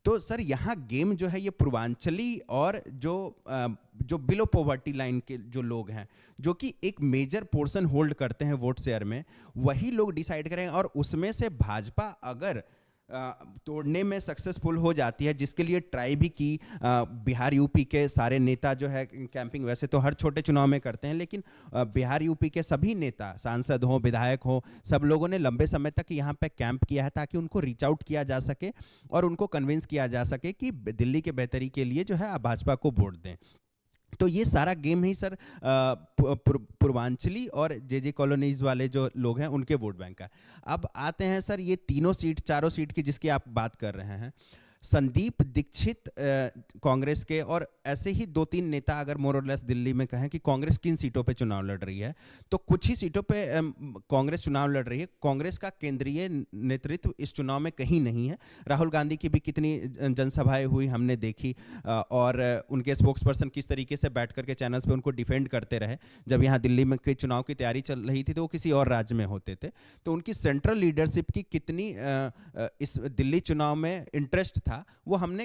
तो सर यहाँ गेम जो है ये पूर्वांचली और जो बिलो पॉवर्टी लाइन के जो लोग हैं, जो कि एक मेजर पोर्शन होल्ड करते हैं वोट शेयर में, वही लोग डिसाइड करें। और उसमें से भाजपा अगर तोड़ने में सक्सेसफुल हो जाती है, जिसके लिए ट्राई भी की बिहार यूपी के सारे नेता जो है कैंपिंग वैसे तो हर छोटे चुनाव में करते हैं, लेकिन बिहार यूपी के सभी नेता, सांसद हो, विधायक हो, सब लोगों ने लंबे समय तक यहाँ पे कैंप किया है ताकि उनको रीच आउट किया जा सके और उनको कन्विंस किया जा सके कि दिल्ली के बेहतरी के लिए जो है आप भाजपा को वोट दें। तो ये सारा गेम ही सर पूर्वांचली और जे कॉलोनीज वाले जो लोग हैं उनके वोट बैंक का। अब आते हैं सर ये चारों सीट की जिसकी आप बात कर रहे हैं, संदीप दीक्षित कांग्रेस के, और ऐसे ही 2-3 नेता अगर मोर और लेस दिल्ली में कहें कि कांग्रेस किन सीटों पे चुनाव लड़ रही है, तो कुछ ही सीटों पे कांग्रेस चुनाव लड़ रही है। कांग्रेस का केंद्रीय नेतृत्व इस चुनाव में कहीं नहीं है। राहुल गांधी की भी कितनी जनसभाएं हुई हमने देखी, और उनके स्पोक्स पर्सन किस तरीके से बैठ करके चैनल्स पर उनको डिफेंड करते रहे। जब यहाँ दिल्ली में के चुनाव की तैयारी चल रही थी तो वो किसी और राज्य में होते थे। तो उनकी सेंट्रल लीडरशिप की कितनी इस दिल्ली चुनाव में इंटरेस्ट था वो हमने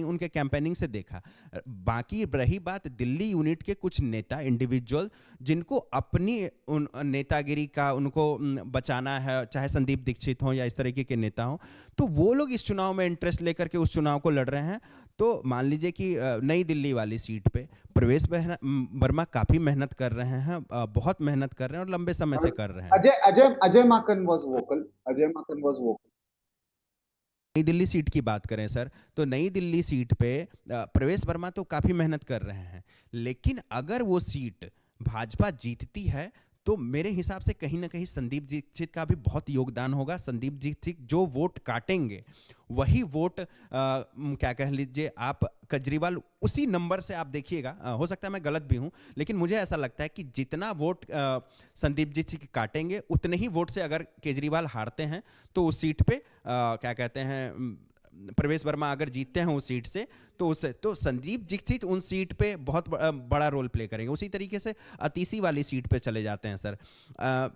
उनके कैंपेनिंग से देखा। बाकी रही बात दिल्ली यूनिट के कुछ नेता, इंडिविजुअल, जिनको अपनी उन नेतागिरी का उनको बचाना है, चाहे संदीप दीक्षित हो या इस तरीके के नेता हो, तो वो लोग इस चुनाव में इंटरेस्ट लेकर के उस चुनाव को लड़ रहे हैं। तो मान लीजिए कि नई दिल्ली वाली सीट पे प्रवेश वर्मा काफी मेहनत कर रहे हैं, बहुत मेहनत कर रहे हैं और लंबे समय से कर रहे हैं। Ajay Maken was vocal. नई दिल्ली सीट की बात करें सर, तो नई दिल्ली सीट पे प्रवेश वर्मा तो काफ़ी मेहनत कर रहे हैं, लेकिन अगर वो सीट भाजपा जीतती है तो मेरे हिसाब से कहीं ना कहीं संदीप दीक्षित का भी बहुत योगदान होगा। संदीप दीक्षित जो वोट काटेंगे वही वोट क्या कह लीजिए आप, केजरीवाल उसी नंबर से आप देखिएगा, हो सकता है मैं गलत भी हूं, लेकिन मुझे ऐसा लगता है कि जितना वोट संदीप जी काटेंगे उतने ही वोट से अगर केजरीवाल हारते हैं तो उस सीट पे क्या कहते हैं प्रवेश वर्मा अगर जीतते हैं उस सीट से तो संदीप दीक्षित उन सीट पे बहुत बड़ा रोल प्ले करेंगे। उसी तरीके से अतीसी वाली सीट पे चले जाते हैं सर,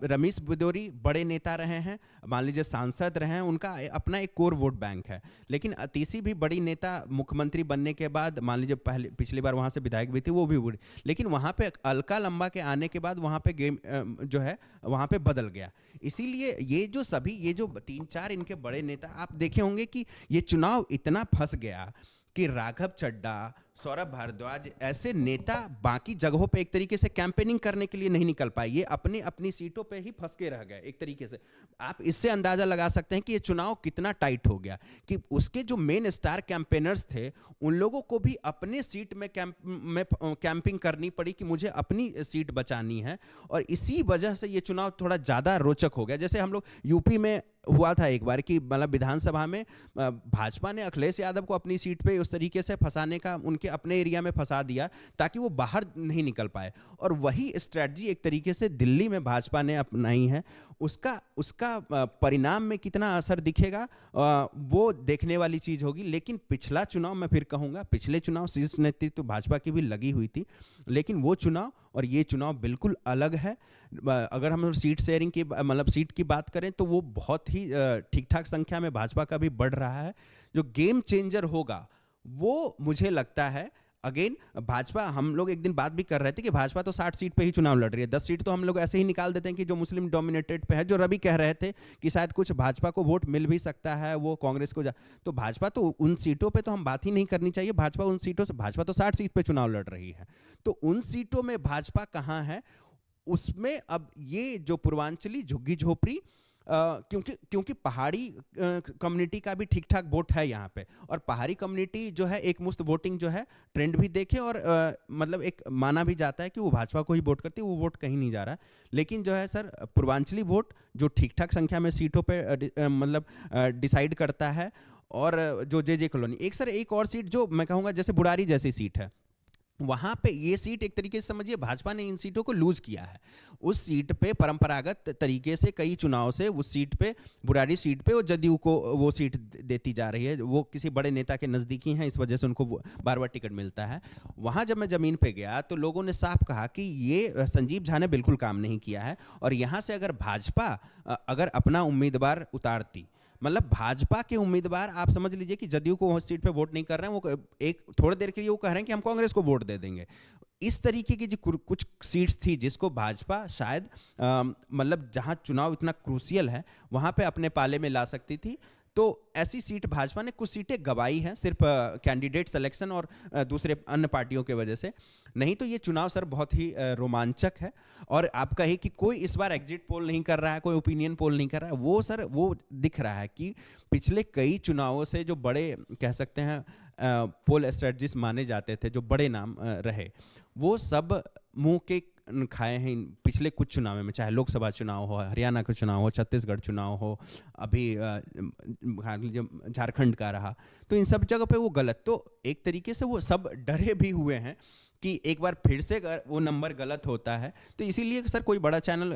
रमेश बिधूड़ी बड़े नेता रहे हैं, मान लीजिए सांसद रहे हैं, उनका अपना एक कोर वोट बैंक है, लेकिन अतीसी भी बड़ी नेता, मुख्यमंत्री बनने के बाद मान लीजिए पिछली बार वहाँ से विधायक भी थे, वो भी बड़ी, लेकिन वहाँ पे अलका लंबा के आने के बाद वहाँ पे गेम जो है वहाँ पे बदल गया। इसीलिए ये जो 3-4 इनके बड़े नेता आप देखे होंगे कि ये चुनाव इतना फंस गया कि राघव चड्ढा, सौरभ भारद्वाज ऐसे नेता बाकी जगहों पे एक तरीके से कैंपेनिंग करने के लिए नहीं निकल पाए, ये अपनी अपनी सीटों पे ही फंस के रह गए एक तरीके से। आप इससे अंदाजा लगा सकते हैं कि ये चुनाव कितना टाइट हो गया कि उसके जो मेन स्टार कैंपेनर्स थे उन लोगों को भी अपने सीट में कैंपिंग करनी पड़ी कि मुझे अपनी सीट बचानी है, और इसी वजह से ये चुनाव थोड़ा ज़्यादा रोचक हो गया। जैसे हम लोग यूपी में हुआ था एक बार कि मतलब विधानसभा में भाजपा ने अखिलेश यादव को अपनी सीट पे उस तरीके से फंसाने का उनके के अपने एरिया में फंसा दिया ताकि वो बाहर नहीं निकल पाए। और वही स्ट्रैटेजी एक तरीके से दिल्ली में भाजपा ने अपनाई है। उसका उसका परिणाम में कितना असर दिखेगा वो देखने वाली चीज होगी। लेकिन पिछला चुनाव, मैं फिर कहूंगा, पिछले चुनाव शीर्ष नेतृत्व भाजपा की भी लगी हुई थी, लेकिन वो चुनाव और ये चुनाव बिल्कुल अलग है। अगर हम सीट शेयरिंग की, मतलब सीट की बात करें, तो वो बहुत ही ठीक ठाक संख्या में भाजपा का भी बढ़ रहा है। जो गेम चेंजर होगा वो मुझे लगता है, अगेन भाजपा, हम लोग एक दिन बात भी कर रहे थे कि भाजपा तो 60 सीट पे ही चुनाव लड़ रही है, 10 सीट तो हम लोग ऐसे ही निकाल देते हैं कि जो मुस्लिम डोमिनेटेड पे है। जो रवि कह रहे थे कि शायद कुछ भाजपा को वोट मिल भी सकता है, वो कांग्रेस को तो भाजपा तो उन सीटों पे तो हम बात ही नहीं करनी चाहिए। भाजपा उन सीटों से, भाजपा तो 60 सीट पे चुनाव लड़ रही है, तो उन सीटों में भाजपा कहाँ है उसमें। अब ये जो पूर्वांचली झुग्गी झोपड़ी, क्योंकि पहाड़ी कम्युनिटी का भी ठीक ठाक वोट है यहाँ पे, और पहाड़ी कम्युनिटी जो है एक मुश्त वोटिंग जो है ट्रेंड भी देखे, और मतलब एक माना भी जाता है कि वो भाजपा को ही वोट करती है, वो वोट कहीं नहीं जा रहा। लेकिन जो है सर, पूर्वांचली वोट जो ठीक ठाक संख्या में सीटों पे मतलब डिसाइड करता है। और जो जे कॉलोनी, एक और सीट जो मैं कहूँगा जैसे बुरारी जैसी सीट है, वहाँ पे ये सीट एक तरीके से समझिए भाजपा ने इन सीटों को लूज किया है। उस सीट पे परंपरागत तरीके से कई चुनाव से उस सीट पे, बुरारी सीट पे, वो जदयू को वो सीट देती जा रही है। वो किसी बड़े नेता के नज़दीकी हैं, इस वजह से उनको बार बार टिकट मिलता है। वहाँ जब मैं ज़मीन पे गया तो लोगों ने साफ कहा कि ये संजीव झा ने बिल्कुल काम नहीं किया है, और यहाँ से अगर भाजपा अगर अपना उम्मीदवार उतारती, मतलब भाजपा के उम्मीदवार, आप समझ लीजिए कि जदयू को उस सीट पे वोट नहीं कर रहे हैं, वो एक थोड़ी देर के लिए वो कह रहे हैं कि हम कांग्रेस को वोट दे देंगे। इस तरीके की जो कुछ सीट्स थी जिसको भाजपा शायद मतलब जहां चुनाव इतना क्रूशियल है वहां पे अपने पाले में ला सकती थी। तो ऐसी सीट भाजपा ने कुछ सीटें गंवाई हैं सिर्फ कैंडिडेट सिलेक्शन और दूसरे अन्य पार्टियों के वजह से। नहीं तो ये चुनाव सर बहुत ही रोमांचक है। और आप कहे कि कोई इस बार एग्जिट पोल नहीं कर रहा है, कोई ओपिनियन पोल नहीं कर रहा है, वो सर वो दिख रहा है कि पिछले कई चुनावों से जो बड़े कह सकते हैं पोल स्ट्रेटजिस्ट माने जाते थे, जो बड़े नाम रहे, वो सब मुंह के खाए हैं पिछले कुछ चुनाव में, चाहे लोकसभा चुनाव हो, हरियाणा का चुनाव हो, छत्तीसगढ़ चुनाव हो, अभी झारखंड का रहा, तो इन सब जगह पे वो गलत। तो एक तरीके से वो सब डरे भी हुए हैं कि एक बार फिर से वो नंबर गलत होता है। तो इसीलिए सर कोई बड़ा channel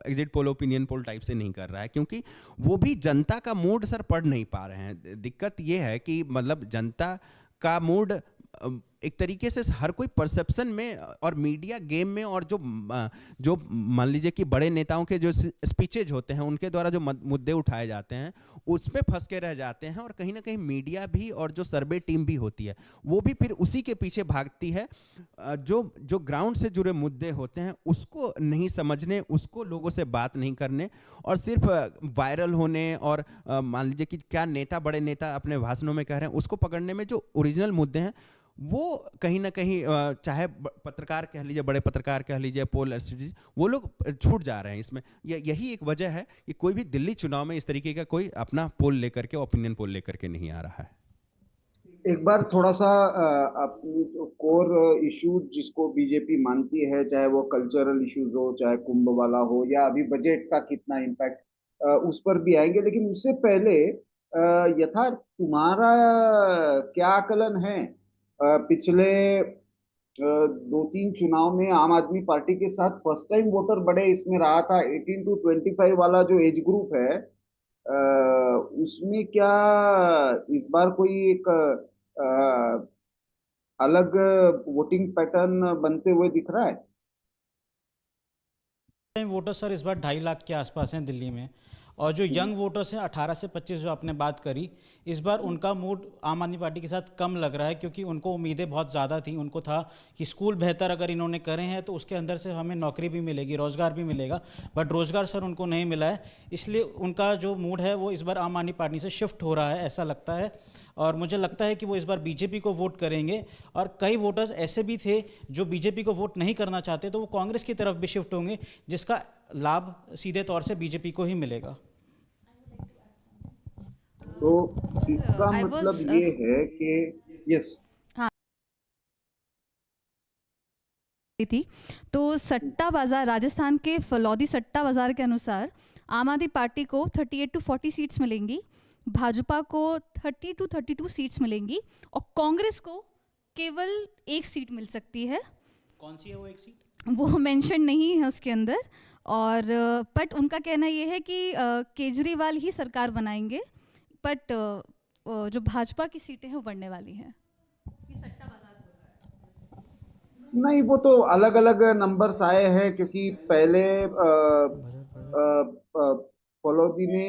exit poll, opinion poll type से नहीं कर रहा है, क्योंकि वो भी जनता का मूड सर पढ़ नहीं पा रहे हैं। दिक्कत ये है कि मतलब जनता का मूड एक तरीके से हर कोई परसेप्शन में और मीडिया गेम में, और जो मान लीजिए कि बड़े नेताओं के जो स्पीचेज होते हैं उनके द्वारा जो मुद्दे उठाए जाते हैं उसमें फंस के रह जाते हैं। और कहीं ना कहीं मीडिया भी और जो सर्वे टीम भी होती है वो भी फिर उसी के पीछे भागती है। जो ग्राउंड से जुड़े मुद्दे होते हैं उसको नहीं समझने, उसको लोगों से बात नहीं करने, और सिर्फ वायरल होने और मान लीजिए कि क्या नेता, बड़े नेता अपने भाषणों में कह रहे हैं उसको पकड़ने में जो ओरिजिनल मुद्दे हैं वो कहीं ना कहीं चाहे पत्रकार कह लीजिए, बड़े पत्रकार कह लीजिए, पोल एस्ट्रेटजी, वो लोग छूट जा रहे हैं इसमें। यही एक वजह है कि कोई भी दिल्ली चुनाव में इस तरीके का कोई अपना पोल लेकर के, ओपिनियन पोल लेकर के नहीं आ रहा है। एक बार थोड़ा सा अपनी कोर इश्यूज जिसको बीजेपी मानती है, चाहे वो कल्चरल इश्यूज हो, चाहे कुंभ वाला हो, या अभी बजट का कितना इम्पैक्ट, उस पर भी आएंगे। लेकिन उससे पहले यथार्थ तुम्हारा क्या आकलन है? पिछले 2-3 चुनाव में आम आदमी पार्टी के साथ फर्स्ट टाइम वोटर बड़े इसमें रहा था, 18 to 25 वाला जो एज ग्रुप है, उसमें क्या इस बार कोई एक अलग वोटिंग पैटर्न बनते हुए दिख रहा है? वोटर सर इस बार 2.5 लाख के आसपास हैं दिल्ली में, और जो यंग वोटर्स हैं 18 से 25 जो आपने बात करी, इस बार उनका मूड आम आदमी पार्टी के साथ कम लग रहा है, क्योंकि उनको उम्मीदें बहुत ज़्यादा थी। उनको था कि स्कूल बेहतर अगर इन्होंने करे हैं तो उसके अंदर से हमें नौकरी भी मिलेगी, रोज़गार भी मिलेगा, बट रोज़गार सर उनको नहीं मिला है। इसलिए उनका जो मूड है वो इस बार आम आदमी पार्टी से शिफ्ट हो रहा है, ऐसा लगता है। और मुझे लगता है कि वो इस बार बीजेपी को वोट करेंगे, और कई वोटर्स ऐसे भी थे जो बीजेपी को वोट नहीं करना चाहते, तो वो कांग्रेस की तरफ भी शिफ्ट होंगे, जिसका लाभ सीधे तौर से बीजेपी को ही मिलेगा। तो इसका मतलब ये है कि यस, थी तो सट्टा बाजार, राजस्थान के फलौदी सट्टा बाजार के अनुसार आम आदमी पार्टी को 38 to 40 सीट्स मिलेंगी, भाजपा को 30 to 32 सीट्स मिलेंगी, और कांग्रेस को केवल एक सीट मिल सकती है, कौन सी है वो एक सीट? वो मेंशन नहीं है उसके अंदर। और बट उनका कहना ये है कि केजरीवाल ही सरकार बनाएंगे, बट जो भाजपा की सीटें हैं वो बढ़ने वाली हैं। ये सट्टा बाजार हो रहा है। नहीं, वो तो अलग अलग नंबर्स आए हैं, क्योंकि पहले फौलोदी ने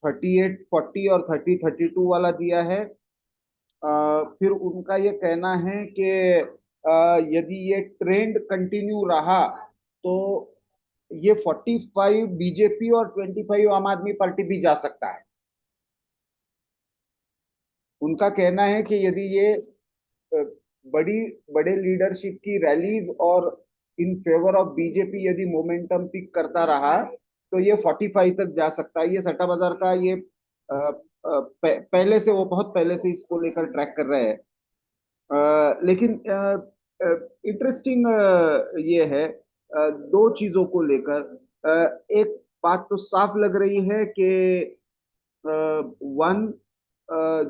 38-40 और 30-32 वाला दिया है। फिर उनका ये कहना है कि यदि ये ट्रेंड कंटिन्यू रहा तो ये 45 बीजेपी और 25 आम आदमी पार्टी भी जा सकता है। उनका कहना है कि यदि ये अ, बड़ी बड़े लीडरशिप की रैलीज और इन फेवर ऑफ बीजेपी यदि मोमेंटम पिक करता रहा तो ये 45 तक जा सकता है। ये सट्टा बाजार का ये पहले से, वो बहुत पहले से इसको लेकर ट्रैक कर रहे हैं। लेकिन इंटरेस्टिंग ये है, दो चीजों को लेकर। एक बात तो साफ लग रही है कि वन,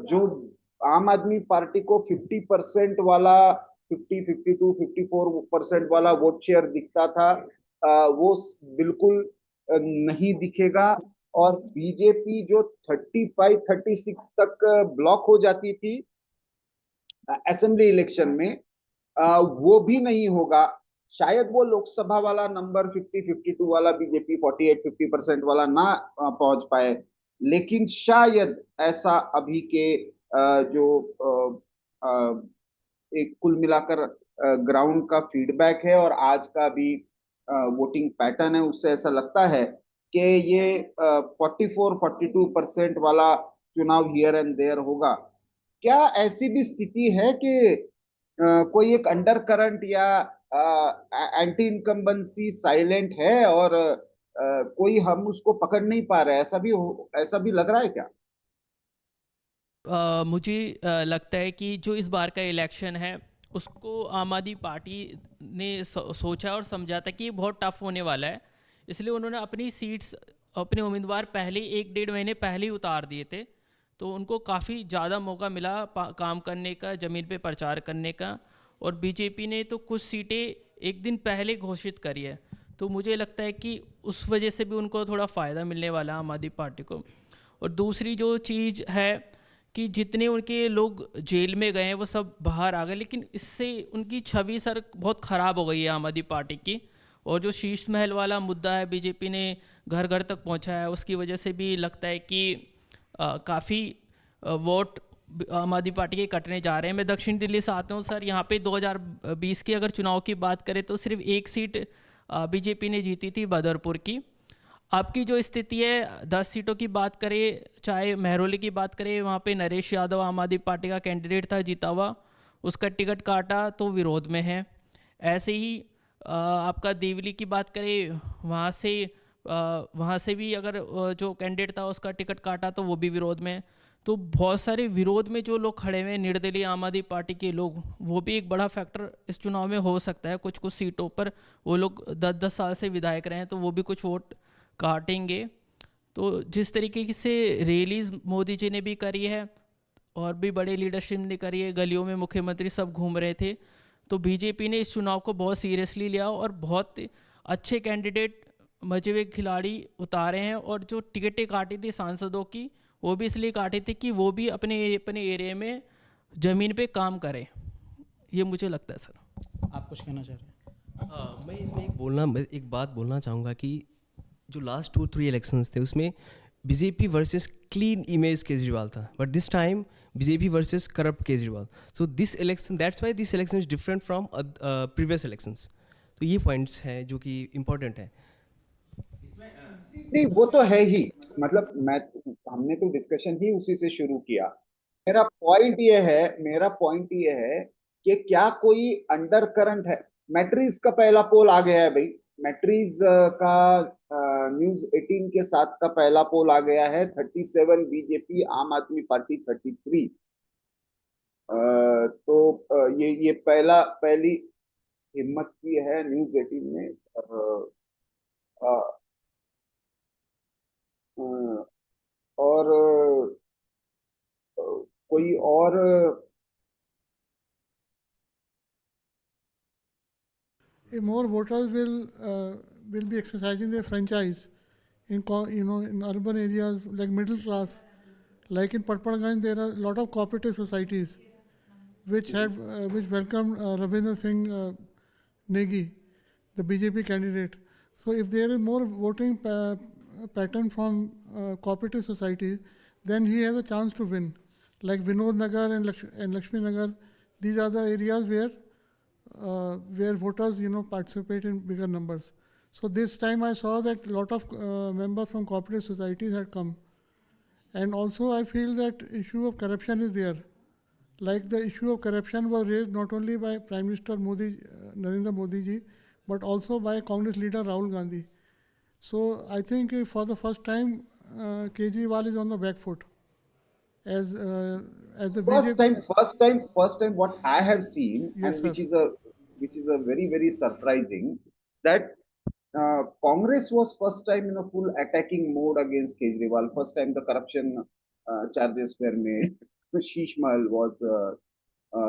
जो आम आदमी पार्टी को 50% वाला, 50, 52, 54% वाला वोट शेयर दिखता था, वो बिल्कुल नहीं दिखेगा। और बीजेपी जो 35-36 तक ब्लॉक हो जाती थी असेंबली इलेक्शन में, वो भी नहीं होगा। शायद वो लोकसभा वाला नंबर 50-52 वाला बीजेपी 48-50% वाला ना पहुंच पाए, लेकिन शायद ऐसा अभी के जो एक कुल मिलाकर ग्राउंड का फीडबैक है और आज का भी वोटिंग पैटर्न है, उससे ऐसा लगता है कि ये 44-42% वाला चुनाव हियर एंड देयर होगा। क्या ऐसी भी स्थिति है कि कोई एक अंडर करंट या एंटी इनकम्बेंसी साइलेंट है और कोई हम उसको पकड़ नहीं पा रहे? ऐसा भी लग रहा है क्या? मुझे लगता है कि जो इस बार का इलेक्शन है उसको आम आदमी पार्टी ने सोचा और समझा था कि ये बहुत टफ होने वाला है, इसलिए उन्होंने अपनी सीट्स, अपने उम्मीदवार पहले 1-1.5 महीने पहले ही उतार दिए थे, तो उनको काफ़ी ज़्यादा मौका मिला काम करने का, ज़मीन पे प्रचार करने का। और बीजेपी ने तो कुछ सीटें एक दिन पहले घोषित करी है, तो मुझे लगता है कि उस वजह से भी उनको थोड़ा फ़ायदा मिलने वाला है आम आदमी पार्टी को। और दूसरी जो चीज़ है कि जितने उनके लोग जेल में गए हैं वो सब बाहर आ गए, लेकिन इससे उनकी छवि सर बहुत ख़राब हो गई है आम आदमी पार्टी की। और जो शीश महल वाला मुद्दा है बीजेपी ने घर घर तक पहुंचाया है, उसकी वजह से भी लगता है कि काफ़ी वोट आम आदमी पार्टी के कटने जा रहे हैं। मैं दक्षिण दिल्ली से आता हूं सर, यहाँ पे 2020 के अगर चुनाव की बात करें तो सिर्फ एक सीट बीजेपी ने जीती थी, बदरपुर की। आपकी जो स्थिति है 10 सीटों की बात करें, चाहे महरौली की बात करें, वहाँ पे नरेश यादव आम आदमी पार्टी का कैंडिडेट था, जीता हुआ, उसका टिकट काटा तो विरोध में है। ऐसे ही आपका देवली की बात करें, वहाँ से भी अगर जो कैंडिडेट था उसका टिकट काटा तो वो भी विरोध में है। तो बहुत सारे विरोध में जो लोग खड़े हुए हैं, निर्दलीय आम आदमी पार्टी के लोग, वो भी एक बड़ा फैक्टर इस चुनाव में हो सकता है। कुछ कुछ सीटों पर वो लोग 10-10 साल से विधायक रहे हैं, तो वो भी कुछ वोट काटेंगे। तो जिस तरीके से रैलीज मोदी जी ने भी करी है और भी बड़े लीडरशिप ने करी है, गलियों में मुख्यमंत्री सब घूम रहे थे, तो बीजेपी ने इस चुनाव को बहुत सीरियसली लिया और बहुत अच्छे कैंडिडेट, मजे हुए खिलाड़ी उतारे हैं। और जो टिकटें काटी थी सांसदों की, वो भी इसलिए काटी थी कि वो भी अपने एरिया में ज़मीन पे काम करें। ये मुझे लगता है सर। आप कुछ कहना चाह रहे हैं? हाँ, मैं इसमें एक बात बोलना चाहूँगा कि जो लास्ट 2-3 इलेक्शंस थे उसमें BJP versus clean image Kejriwal था, but this time BJP versus corrupt Kejriwal. So this election, that's why this election is different from previous elections. तो ये पॉइंट्स हैं जो कि इम्पोर्टेंट है। नहीं, वो तो है ही। मतलब हमने तो डिस्कशन ही उसी से शुरू किया। मेरा पॉइंट ये है कि क्या कोई अंडर करंट है? मैट्रिज का पहला पोल आ गया है भाई। मैट्रिज का न्यूज 18 के साथ का पहला पोल आ गया है। 37 बीजेपी, आम आदमी पार्टी 33। तो ये पहली हिम्मत की है न्यूज 18 ने। अ, अ, और कोई और if more voters will be exercising their franchise in in urban areas like middle class, like in Patparganj there are a lot of cooperative societies which welcomed Ravinder Singh Negi, the BJP candidate. So if there is more voting pattern from cooperative societies, then he has a chance to win. Like Vinod Nagar and Lakshmi Nagar, these are the areas where voters participate in bigger numbers. So this time I saw that a lot of members from cooperative societies had come, and also I feel that issue of corruption is there. Like the issue of corruption was raised not only by Prime Minister Modi, Narendra Modi ji, but also by Congress leader Rahul Gandhi. So I think for the first time, Kejriwal is on the back foot as the BJP. First time what I have seen, Yes, and sir. which is a very surprising, that Congress was first time in a full attacking mode against Kejriwal. First time the corruption charges were made. Sheesh Mahal was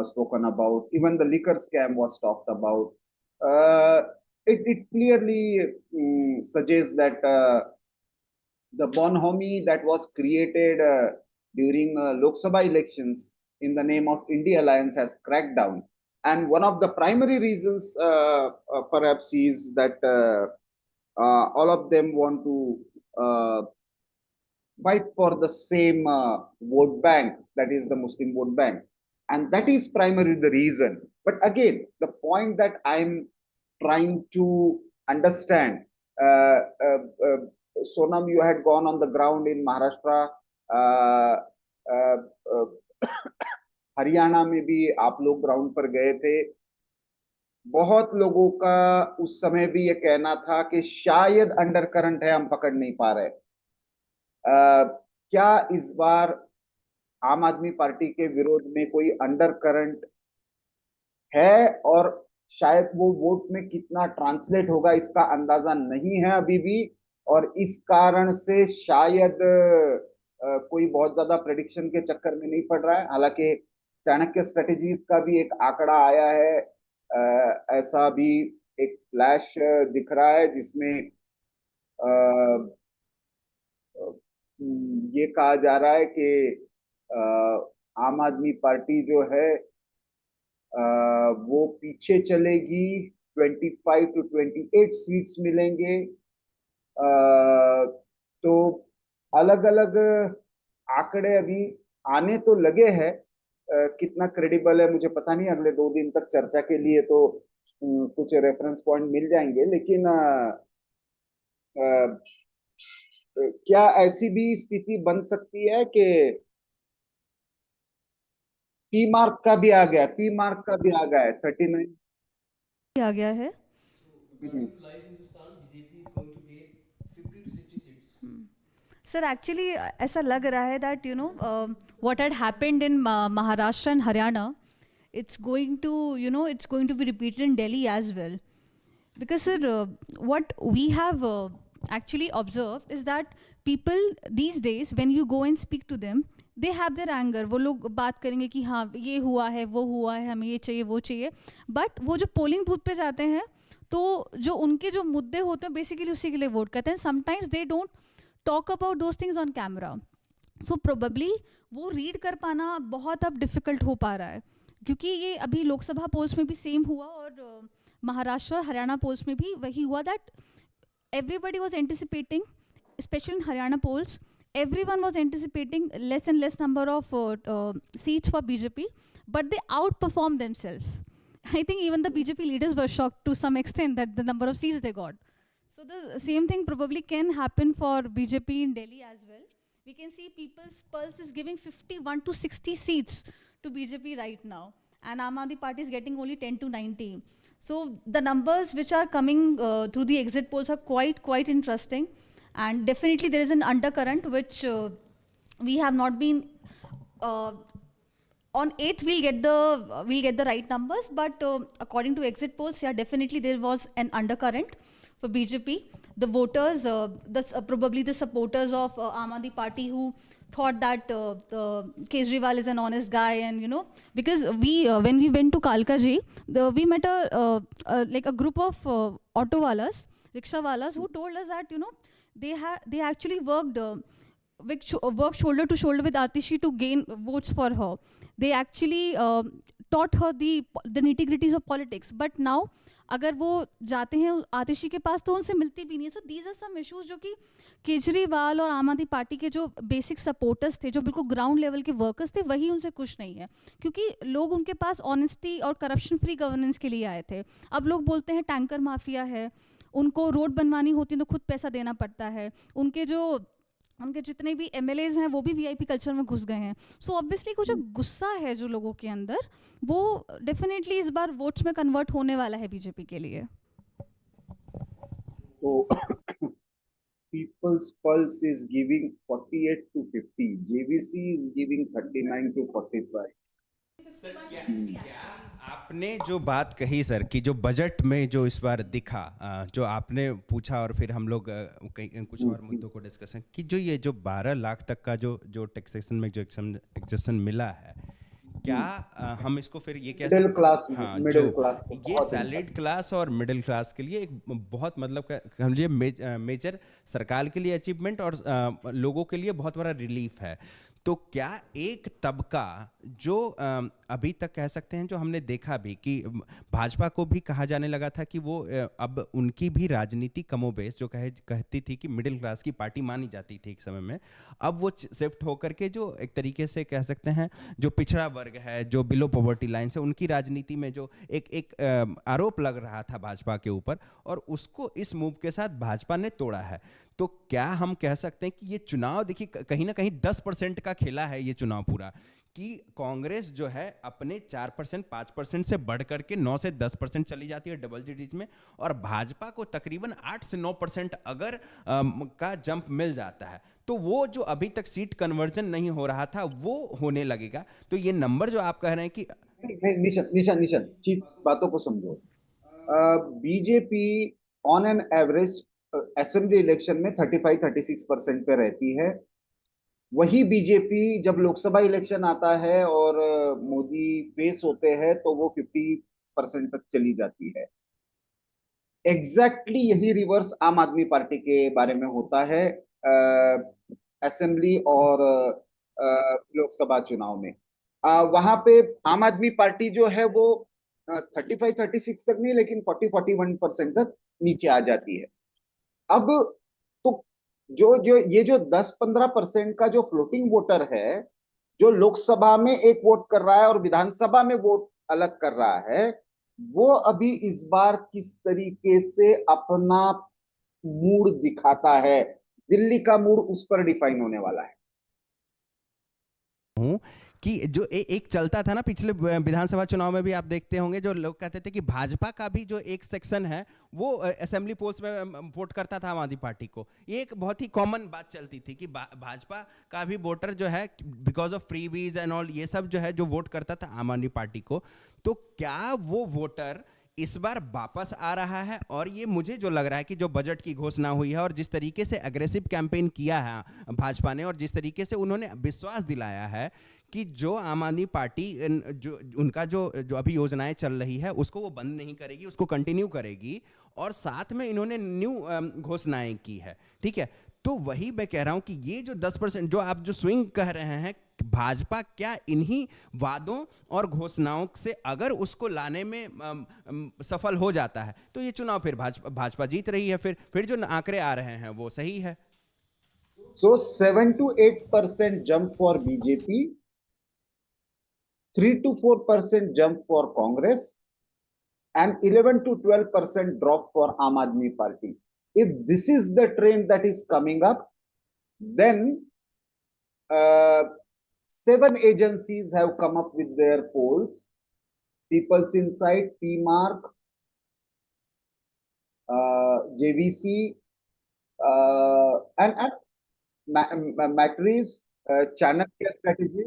spoken about. Even the liquor scam was talked about. Uh, it clearly suggests that the bonhomie that was created during Lok Sabha elections in the name of India Alliance has cracked down. And one of the primary reasons, perhaps, is that all of them want to fight for the same vote bank, that is the Muslim vote bank. And that is primarily the reason. But again, the point that I'm trying to understand, uh, uh, uh, Sonam, you had gone on the ground in Maharashtra, uh, uh, uh, Haryana में भी आप लोग ground पर गए थे. बहुत लोगों का उस समय भी ये कहना था कि शायद अंडर करंट है, हम पकड़ नहीं पा रहे. क्या इस बार आम आदमी पार्टी के विरोध में कोई अंडर करंट है, और शायद वो वोट में कितना ट्रांसलेट होगा इसका अंदाजा नहीं है अभी भी, और इस कारण से शायद कोई बहुत ज्यादा प्रेडिक्शन के चक्कर में नहीं पड़ रहा है. हालांकि चाणक्य स्ट्रेटेजीज का भी एक आंकड़ा आया है, ऐसा भी एक फ्लैश दिख रहा है जिसमें ये कहा जा रहा है कि आम आदमी पार्टी जो है वो पीछे चलेगी, 25 to 28 सीट्स मिलेंगे. तो अलग अलग आंकड़े अभी आने तो लगे हैं. कितना क्रेडिबल है मुझे पता नहीं, अगले 2 दिन तक चर्चा के लिए तो कुछ रेफरेंस पॉइंट मिल जाएंगे, लेकिन क्या ऐसी भी स्थिति बन सकती है कि पी मार्क का भी आ गया, 39 आ गया है. सर एक्चुअली ऐसा लग रहा है that what had happened in Maharashtra and Haryana, it's going to it's going to be repeated in Delhi as well, because sir, what we have actually observed is that people these days when you go and speak to them, they have their anger. वो लोग बात करेंगे कि हाँ ये हुआ है, वो हुआ है, हमें ये चाहिए, वो चाहिए, बट वो जो पोलिंग बूथ पे जाते हैं तो जो उनके जो मुद्दे होते हैं बेसिकली उसी के लिए वोट करते हैं. Sometimes they don't talk about those things on camera, so probably वो रीड कर पाना बहुत अब डिफ़िकल्ट हो पा रहा है, क्योंकि ये अभी लोकसभा पोल्स में भी सेम हुआ और महाराष्ट्र हरियाणा पोल्स में भी वही हुआ, that everybody was anticipating, especially in Haryana polls, everyone was anticipating less and less number of seats for BJP, but they outperformed themselves. I think even the BJP leaders were shocked to some extent that the number of seats they got. So the same thing probably can happen for BJP in Delhi as well. We can see People's Pulse is giving 51 to 60 seats to BJP right now, and Aam Aadmi Party is getting only 10 to 19. So the numbers which are coming through the exit polls are quite interesting, and definitely there is an undercurrent which we have not been. On 8th we'll get the right numbers, but according to exit polls, yeah, definitely there was an undercurrent for BJP. The voters, probably the supporters of Aam Aadmi Party who thought that Kejriwal is an honest guy, and because we when we went to Kalkaji, we met like a group of auto walas, rickshaw walas, who told us that they actually worked shoulder to shoulder with Atishi to gain votes for her. They actually taught her the nitty gritties of politics. But now अगर वो जाते हैं आतिशी के पास तो उनसे मिलती भी नहीं है. So these are some issues जो कि केजरीवाल और आम आदमी पार्टी के जो बेसिक सपोर्टर्स थे, जो बिल्कुल ग्राउंड लेवल के वर्कर्स थे, वही उनसे खुश नहीं है, क्योंकि लोग उनके पास ऑनेस्टी और करप्शन फ्री गवर्नेंस के लिए आए थे. अब लोग बोलते हैं टैंकर माफिया है, उनको रोड बनवानी होती है तो खुद पैसा देना पड़ता है, उनके जितने भी एमएलएज हैं वो भी वीआईपी कल्चर में घुस गए हैं. सो ऑब्वियसली कुछ गुस्सा है जो लोगों के अंदर, वो डेफिनेटली इस बार वोट्स में कन्वर्ट होने वाला है बीजेपी के लिए. So People's Pulse is giving 48 to 50. JVC is giving 39 to 45. आपने जो बात कही सर कि जो बजट में जो इस बार दिखा, जो आपने पूछा और फिर हम लोग कुछ और मुद्दों को डिस्कस कि जो ये जो 12 लाख तक का जो टैक्सेशन में जो एक्सेप्शन मिला है, क्या हम इसको फिर ये कह मिडिल क्लास, हाँ, मिडिल क्लास, ये सैलरीड क्लास और मिडिल क्लास के लिए एक बहुत मतलब समझिए मेजर सरकार के लिए अचीवमेंट और लोगों के लिए बहुत बड़ा रिलीफ है. तो क्या एक तबका जो अभी तक कह सकते हैं, जो हमने देखा भी कि भाजपा को भी कहा जाने लगा था कि वो अब उनकी भी राजनीति कमोबेश जो कहती थी कि मिडिल क्लास की पार्टी मानी जाती थी एक समय में, अब वो शिफ्ट होकर के जो एक तरीके से कह सकते हैं जो पिछड़ा वर्ग है, जो बिलो पॉवर्टी लाइन से, उनकी राजनीति में जो एक आरोप लग रहा था भाजपा के ऊपर, और उसको इस मूव के साथ भाजपा ने तोड़ा है. तो क्या हम कह सकते हैं कि ये चुनाव देखिए कहीं ना कहीं 10% का खेला है ये चुनाव पूरा, कि कांग्रेस जो है अपने 4% 5% से बढ़ करके 9 से 10% चली जाती है डबल डिजिट में, और भाजपा को तकरीबन 8 से 9% अगर का जंप मिल जाता है, तो वो जो अभी तक सीट कन्वर्जन नहीं हो रहा था वो होने लगेगा. तो ये नंबर जो आप कह रहे हैं कि निशन चीज बातों को समझो. BJP on an average assembly election में 35-36% पे रहती है. वही बीजेपी जब लोकसभा इलेक्शन आता है और मोदी फेस होते हैं तो वो 50% तक चली जाती है. एग्जैक्टली यही रिवर्स आम आदमी पार्टी के बारे में होता है असेंबली और लोकसभा चुनाव में. वहां पे आम आदमी पार्टी जो है वो 35-36 तक नहीं, लेकिन 40-41% तक नीचे आ जाती है. अब तो जो ये जो 10-15% का जो फ्लोटिंग वोटर है, जो लोकसभा में एक वोट कर रहा है और विधानसभा में वोट अलग कर रहा है, वो अभी इस बार किस तरीके से अपना मूड दिखाता है, दिल्ली का मूड उस पर डिफाइन होने वाला है. कि जो एक चलता था ना पिछले विधानसभा चुनाव में भी आप देखते होंगे, जो लोग कहते थे कि भाजपा का भी जो एक सेक्शन है वो असेंबली पोस्ट में वोट करता था आम आदमी पार्टी को. ये एक बहुत ही कॉमन बात चलती थी कि भाजपा का भी वोटर जो है because of freebies and all ये सब जो है जो वोट करता था आम आदमी पार्टी को. तो क्या वो वोटर इस बार वापस आ रहा है? और ये मुझे जो लग रहा है कि जो बजट की घोषणा हुई है और जिस तरीके से अग्रेसिव कैंपेन किया है भाजपा ने, और जिस तरीके से उन्होंने विश्वास दिलाया है कि जो आम आदमी पार्टी जो उनका जो अभी योजनाएं चल रही है उसको वो बंद नहीं करेगी, उसको कंटिन्यू करेगी, और साथ में इन्होंने न्यू घोषणाएं की है. ठीक है, तो वही मैं कह रहा हूं कि ये जो 10% जो आप जो स्विंग कह रहे हैं, भाजपा क्या इन्हीं वादों और घोषणाओं से अगर उसको लाने में सफल हो जाता है तो ये चुनाव फिर भाजपा जीत रही है. फिर जो आंकड़े आ रहे हैं वो सही है. So 7 to 8% jump for BJP, 3 to 4% jump for Congress, and 11 to 12% drop for Aam Aadmi Party. If this is the trend that is coming up, then 7 agencies have come up with their polls: People's Insight, PMark, JVC, and Matrix, Channel Care Strategy,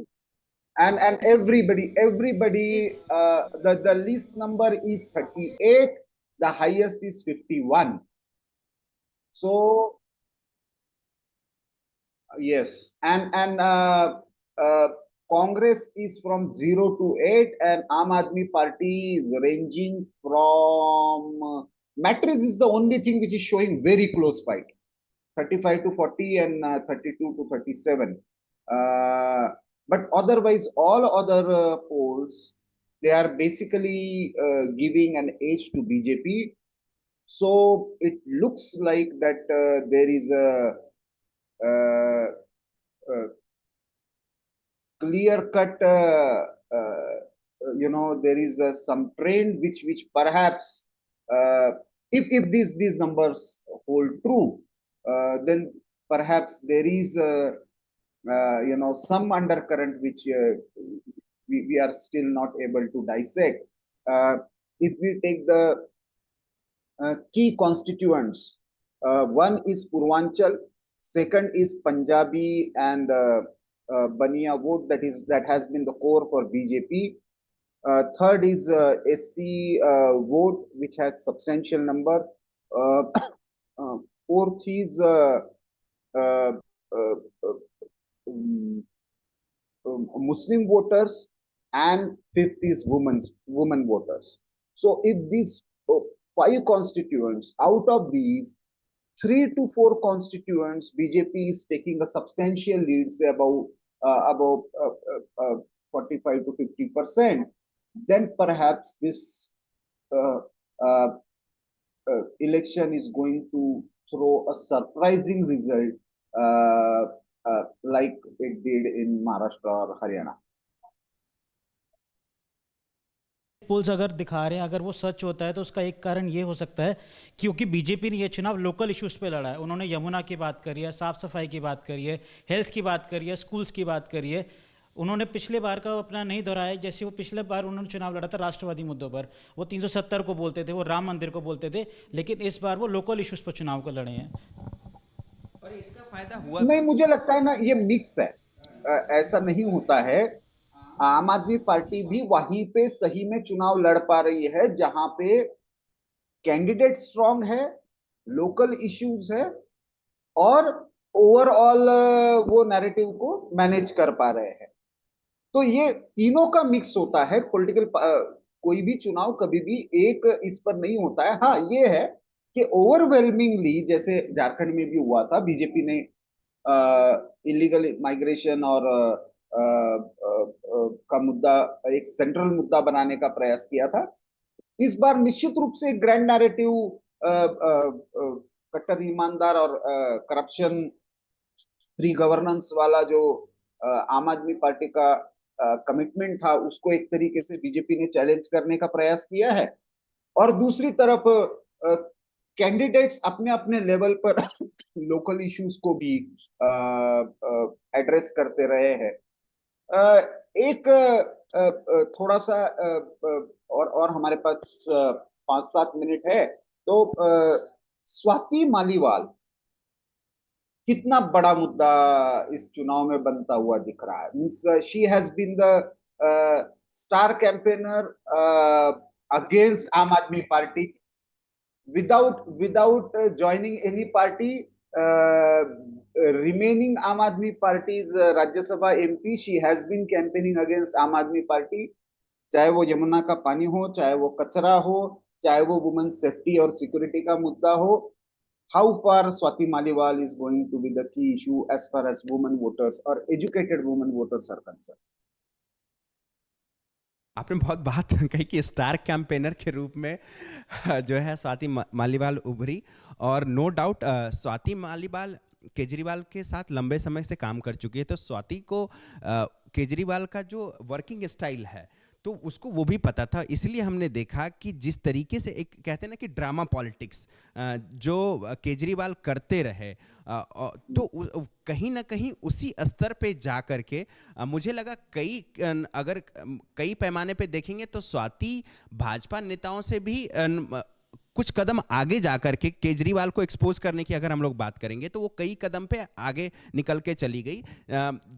and everybody. The least number is 38. The highest is 51. So Yes, and Congress is from 0 to 8, and Aam Aadmi Party is ranging from matrix is the only thing which is showing very close fight, 35 to 40 and 32 to 37. But otherwise, all other polls they are basically giving an edge to BJP. So it looks like that there is a uh, uh, clear cut there is some trend which perhaps uh, if these numbers hold true, then perhaps there is some undercurrent which we are still not able to dissect. If we take the key constituents. One is Purvanchal, second is Punjabi and Bania vote that has been the core for BJP. Third is SC vote which has substantial number. Uh, Fourth is uh, uh, um, Muslim voters, and fifth is women voters. So if these five constituents, out of these 3 to 4 constituents, BJP is taking a substantial lead, say about 45 to 50%. Then perhaps this uh, uh, election is going to throw a surprising result, like it did in Maharashtra or Haryana. Polls अगर दिखा रहे हैं, अगर वो सच होता है तो उसका एक कारण ये हो सकता है क्योंकि बीजेपी ने ये चुनाव लोकल इश्यूज़ पे लड़ा है। उन्होंने यमुना की बात करी है, साफ़ सफाई की बात करी है, हेल्थ की बात करी है, स्कूल्स की बात करी है। उन्होंने पिछले बार का अपना नहीं दोहराया, जैसे वो पिछले बार उन्होंने चुनाव लड़ा था राष्ट्रवादी मुद्दों पर, वो 370 को बोलते थे, वो राम मंदिर को बोलते थे, लेकिन इस बार वो लोकल इश्यूज़ पर चुनाव को लड़े हैं। और इसका फायदा हुआ नहीं, मुझे लगता है ना ये मिक्स है, ऐसा नहीं होता है। आम आदमी पार्टी भी वहीं पे सही में चुनाव लड़ पा रही है जहां पे कैंडिडेट स्ट्रांग है, लोकल इश्यूज है, और ओवरऑल वो नैरेटिव को मैनेज कर पा रहे हैं। तो ये तीनों का मिक्स होता है। पॉलिटिकल कोई भी चुनाव कभी भी एक इस पर नहीं होता है। हाँ, ये है कि ओवरवेलमिंगली जैसे झारखंड में भी हुआ था, बीजेपी ने इलीगल माइग्रेशन और का मुद्दा एक सेंट्रल मुद्दा बनाने का प्रयास किया था। इस बार निश्चित रूप से ग्रैंड नैरेटिव कट्टर ईमानदार और करप्शन फ्री गवर्नेंस वाला जो आम आदमी पार्टी का कमिटमेंट था, उसको एक तरीके से बीजेपी ने चैलेंज करने का प्रयास किया है। और दूसरी तरफ कैंडिडेट्स अपने अपने लेवल पर लोकल इश्यूज को भी एड्रेस करते रहे हैं। एक थोड़ा सा और हमारे पास 5-7 मिनट है, तो स्वाति मालीवाल कितना बड़ा मुद्दा इस चुनाव में बनता हुआ दिख रहा है। Means she has been the star campaigner against Aam Aadmi Party without joining any party, remaining Aam Aadmi Party's Rajya Sabha MP, she has been campaigning against Aam Aadmi Party, चाहे वो यमुना का पानी हो, चाहे वो कचरा हो, चाहे वो वुमेन सेफ्टी और सिक्योरिटी का मुद्दा हो। How far Swati Maliwal is going to be the key issue as far as women voters or educated women voters are concerned? आपने बहुत बात कही कि स्टार कैंपेनर के रूप में जो है स्वाति मालीवाल उभरी, और नो डाउट स्वाति मालीवाल केजरीवाल के साथ लंबे समय से काम कर चुकी है, तो स्वाति को केजरीवाल का जो वर्किंग स्टाइल है तो उसको वो भी पता था। इसलिए हमने देखा कि जिस तरीके से एक कहते हैं ना कि ड्रामा पॉलिटिक्स जो केजरीवाल करते रहे, तो कहीं ना कहीं उसी स्तर पे जा कर के मुझे लगा अगर कई पैमाने पे देखेंगे तो स्वाति भाजपा नेताओं से भी कुछ कदम आगे जा करके केजरीवाल को एक्सपोज करने की अगर हम लोग बात करेंगे तो वो कई कदम पे आगे निकल के चली गई।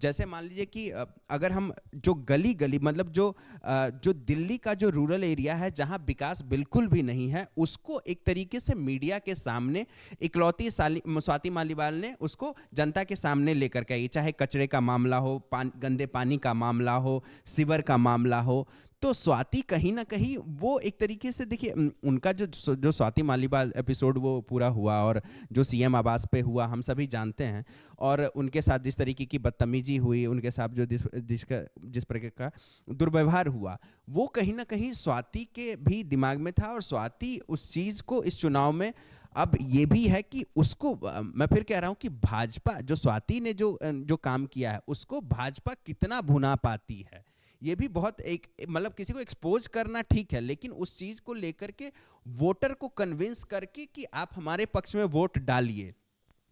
जैसे मान लीजिए कि अगर हम जो गली गली मतलब जो दिल्ली का जो रूरल एरिया है जहां विकास बिल्कुल भी नहीं है, उसको एक तरीके से मीडिया के सामने इकलौती स्वाति मालीवाल ने उसको जनता के सामने लेकर के आई, चाहे कचरे का मामला हो, गंदे पानी का मामला हो, सीवर का मामला हो। तो स्वाति कहीं ना कहीं वो एक तरीके से देखिए उनका जो स्वाति मालीवाल एपिसोड वो पूरा हुआ और जो सीएम आवास पे हुआ हम सभी जानते हैं, और उनके साथ जिस तरीके की बदतमीजी हुई, उनके साथ जो जिस प्रकार का दुर्व्यवहार हुआ, वो कहीं ना कहीं स्वाति के भी दिमाग में था। और स्वाति उस चीज़ को इस चुनाव में, अब ये भी है कि उसको मैं फिर कह रहा हूँ कि भाजपा जो स्वाति ने जो काम किया है उसको भाजपा कितना भुना पाती है, ये भी बहुत एक मतलब किसी को एक्सपोज करना ठीक है, लेकिन उस चीज को लेकर के वोटर को कन्विंस करके कि आप हमारे पक्ष में वोट डालिए,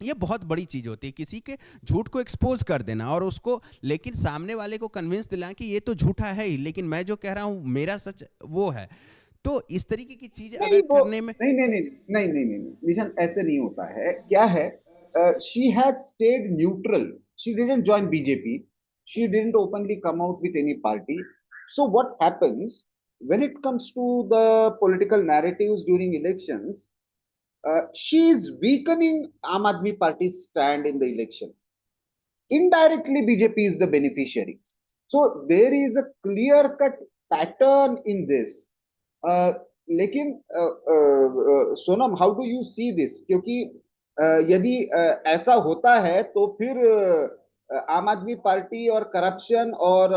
ये बहुत बड़ी चीज होती है। किसी के झूठ को एक्सपोज कर देना और उसको लेकिन सामने वाले को कन्विंस दिलाना कि ये तो झूठा है ही, लेकिन मैं जो कह रहा हूं मेरा सच वो है। तो इस तरीके की चीजें अगर करने में नहीं, निशान ऐसे नहीं होता है। क्या है, she has stayed neutral, she didn't join BJP, she didn't openly come out with any party. So what happens when it comes to the political narratives during elections? She is weakening Aam Aadmi Party's stand in the election. Indirectly, BJP is the beneficiary. So there is a clear-cut pattern in this. लेकिन Sonam, how do you see this? क्योंकि यदि ऐसा होता है तो फिर आम Aadmi party और करप्शन और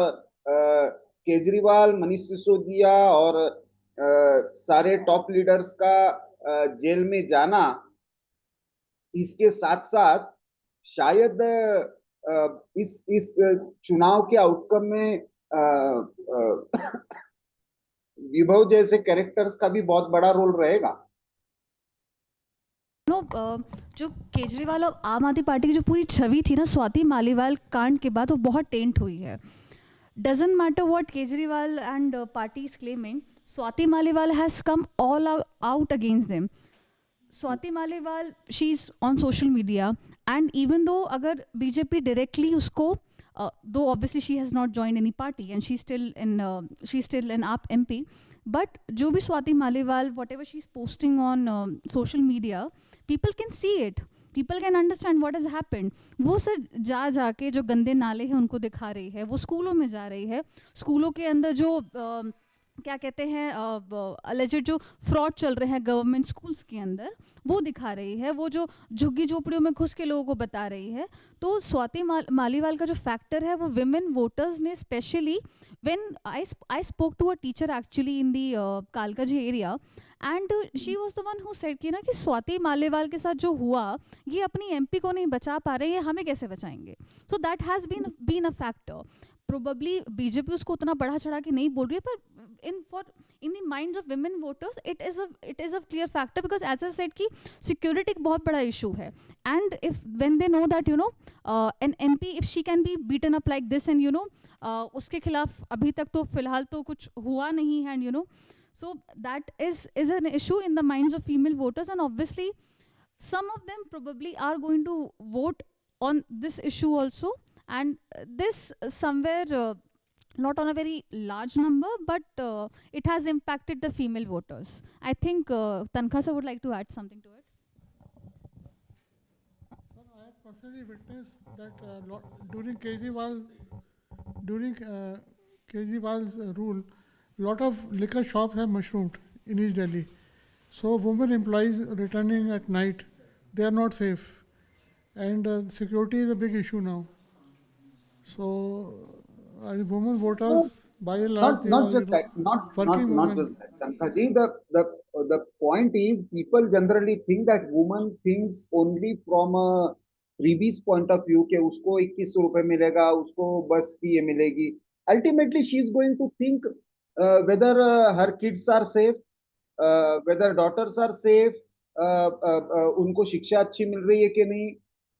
केजरीवाल, मनीष सिसोदिया और सारे टॉप लीडर्स का जेल में जाना, इसके साथ साथ शायद इस चुनाव के आउटकम में विभव जैसे कैरेक्टर्स का भी बहुत बड़ा रोल रहेगा। जो केजरीवाल और आम आदमी पार्टी की जो पूरी छवि थी ना स्वाति मालीवाल कांड के बाद, वो बहुत टेंट हुई है। Doesn't matter what Kejriwal and party is claiming, Swati Maliwal has come all out against them. Swati Maliwal, she is on social media and even though अगर बीजेपी डायरेक्टली उसको दो obviously she has not join any party and she still an आप MP, but जो भी Swati Maliwal what ever she is posting on social media, people can see it, people can understand what has happened. वो sir जाके जो गंदे नाले हैं उनको दिखा रही है, वो स्कूलों में जा रही है, स्कूलों के अंदर जो क्या कहते हैं अलेजेड जो फ्रॉड चल रहे हैं गवर्नमेंट स्कूल्स के अंदर, वो दिखा रही है, वो जो झुग्गी झोपड़ियों में घुस के लोगों को बता रही है। तो स्वाति मालीवाल का जो फैक्टर है वो विमेन वोटर्स ने specially, when I spoke to a teacher actually in the Kalkaji area and she was the one who said कि ना कि स्वाति मालीवाल के साथ जो हुआ ये अपनी MP को नहीं बचा पा रहे, ये हमें कैसे बचाएंगे। So that has been a factor. Probably BJP उसको उतना बढ़ा चढ़ा के नहीं बोल रही है, पर in the minds of women voters it is a clear factor, because as I said कि security एक बहुत बड़ा issue है, and if when they know that an MP if she can be beaten up like this and उसके खिलाफ अभी तक तो फिलहाल तो कुछ हुआ नहीं है, and so that is an issue in the minds of female voters, and obviously some of them probably are going to vote on this issue also, and this somewhere not on a very large number, but it has impacted the female voters. I think Tankha sir would like to add something to it. Sir, I have personally witnessed that during Kejriwal's rule, lot of liquor shops have mushroomed in East Delhi. So women employees returning at night, they are not safe, and security is a big issue now. So women voters by and large, Not just that, not just that, Tankhaji. The point is, people generally think that woman thinks only from a freebies point of view कि उसको 2100 रुपए मिलेगा, उसको बस की ये मिलेगी. Ultimately, she is going to think whether her kids are safe, whether daughters are safe, उनको शिक्षा अच्छी मिल रही है कि नहीं,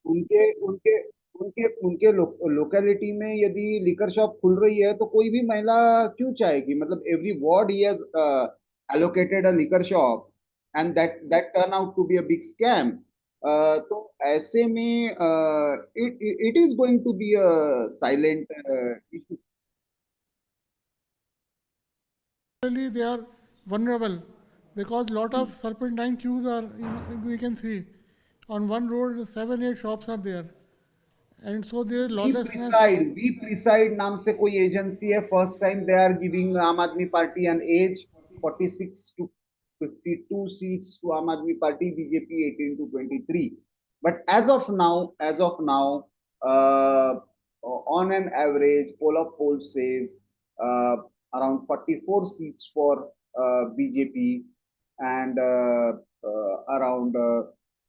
उनके उनके उनके उनके लोकेलिटी में यदि लिकर शॉप खुल रही है तो कोई भी महिला क्यों चाहेगी, मतलब every ward he has allocated a liquor shop, and that turned out to be a big scam. तो ऐसे में it is going to be a silent issue. Really, they are vulnerable because lot of serpentine queues are, we can see on one road 7-8 shops are there, and so there is lawlessness. We preside नाम से कोई agency है. First time they are giving आम Aadmi party an age 46 to 52 seats to आम Aadmi party, BJP 18 to 23. But as of now, uh, on an average, poll of polls says around 44 seats for BJP and around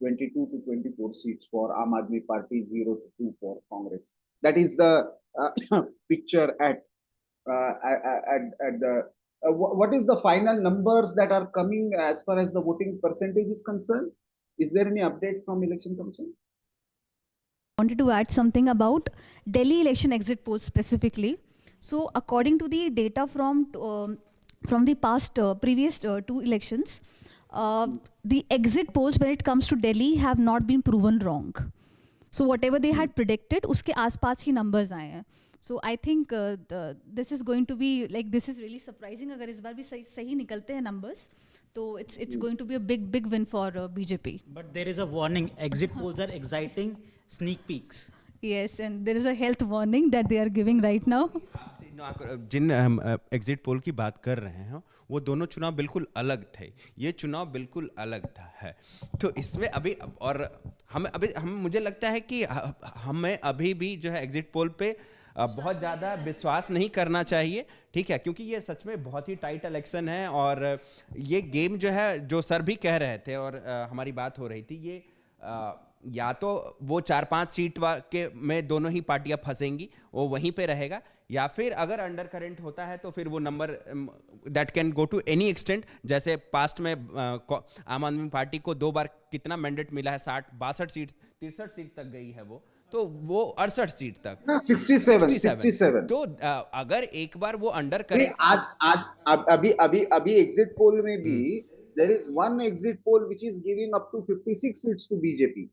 22 to 24 seats for Aam Aadmi Party, 0 to 2 for Congress. That is the picture at the. What is the final numbers that are coming as far as the voting percentage is concerned? Is there any update from Election Commission? Wanted to add something about Delhi election exit polls specifically. So, according to the data from the past previous two elections, the exit polls when it comes to Delhi have not been proven wrong. So whatever they had predicted, उसके आसपास ही numbers आए हैं. So I think this is going to be like, this is really surprising. अगर इस बार भी सही निकलते हैं numbers, तो it's going to be a big win for BJP. But there is a warning. Exit polls are exciting sneak peeks. Yes, and there is a health warning that they are giving right now. जिन exit poll की बात कर रहे हैं वो दोनों चुनाव बिल्कुल अलग थे, ये चुनाव बिल्कुल अलग था है. तो इसमें अभी और हम मुझे लगता है कि हमें अभी भी जो है एग्जिट पोल पे बहुत ज़्यादा विश्वास नहीं करना चाहिए, ठीक है, क्योंकि ये सच में बहुत ही टाइट इलेक्शन है. और ये गेम जो है, जो सर भी कह रहे थे और हमारी बात हो रही थी, ये या तो वो 4-5 सीट के में दोनों ही पार्टियां फंसेंगी, वो वहीं पे रहेगा, या फिर अगर अंडर करंट होता है तो फिर वो number that can go to any extent. जैसे पास्ट में आम आदमी पार्टी को 2 बार कितना मैंडेट मिला है, 62 सीट 63 सीट तक गई है वो, तो वो 68 सीट तक 67. तो अगर एक बार वो अंडर करे. आज अभी एग्जिट पोल में भी there is one exit poll which is giving up to 56 seats to BJP.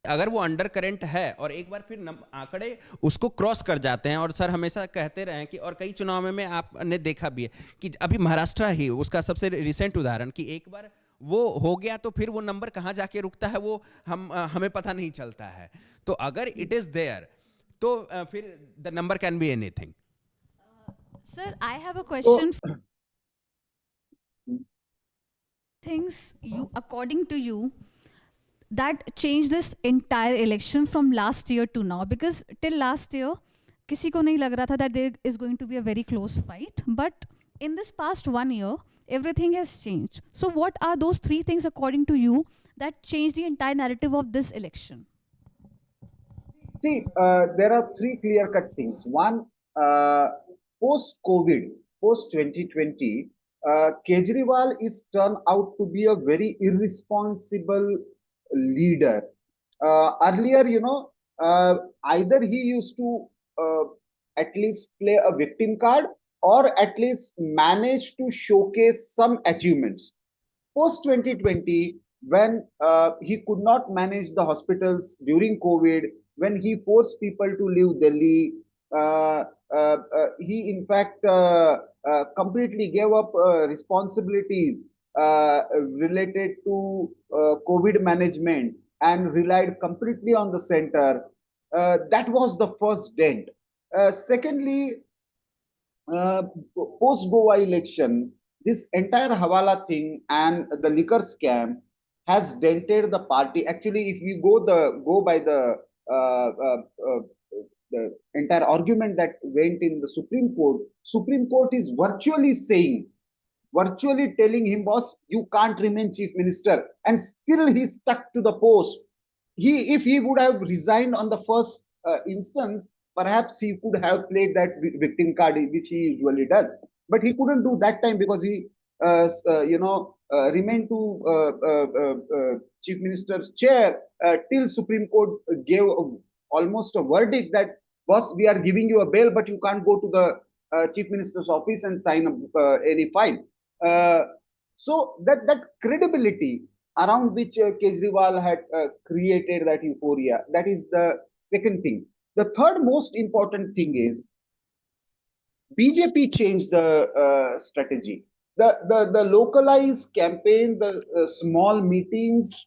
अगर वो अंडर करंट है और एक बार फिर आंकड़े उसको क्रॉस कर जाते हैं, और सर हमेशा कहते रहे हैं कि, और कई चुनाव में आपने देखा भी है कि अभी महाराष्ट्र ही उसका सबसे रिसेंट उदाहरण, कि एक बार वो हो गया तो फिर वो नंबर कहाँ जाके रुकता है वो हमें पता नहीं चलता है. तो अगर इट इज देयर तो फिर the number can be anything. Sir, I have a question. Things you, according to you, that changed this entire election from last year to now, because till last year किसी को नहीं लग रहा था that there is going to be a very close fight, but in this past 1 year everything has changed. So what are those 3 things according to you that changed the entire narrative of this election? See, there are 3 clear-cut things. One, post-COVID, post-2020, Kejriwal is turned out to be a very irresponsible leader. Earlier, either he used to at least play a victim card or at least manage to showcase some achievements. Post 2020, when he could not manage the hospitals during COVID, when he forced people to leave Delhi, he in fact completely gave up responsibilities related to COVID management and relied completely on the center. That was the first dent. Secondly, post Goa election, this entire Hawala thing and the liquor scam has dented the party. Actually, if we go by the entire argument that went in the Supreme Court is virtually telling him, boss, you can't remain chief minister, and still he's stuck to the post. If he would have resigned on the first instance, perhaps he could have played that victim card, which he usually does. But he couldn't do that time because he, remained to chief minister's chair till Supreme Court gave almost a verdict that, boss, we are giving you a bail, but you can't go to the chief minister's office and sign any file. So that credibility around which Kejriwal had created that euphoria, that is the second thing. The third most important thing is BJP changed the strategy. The localized campaign, the small meetings,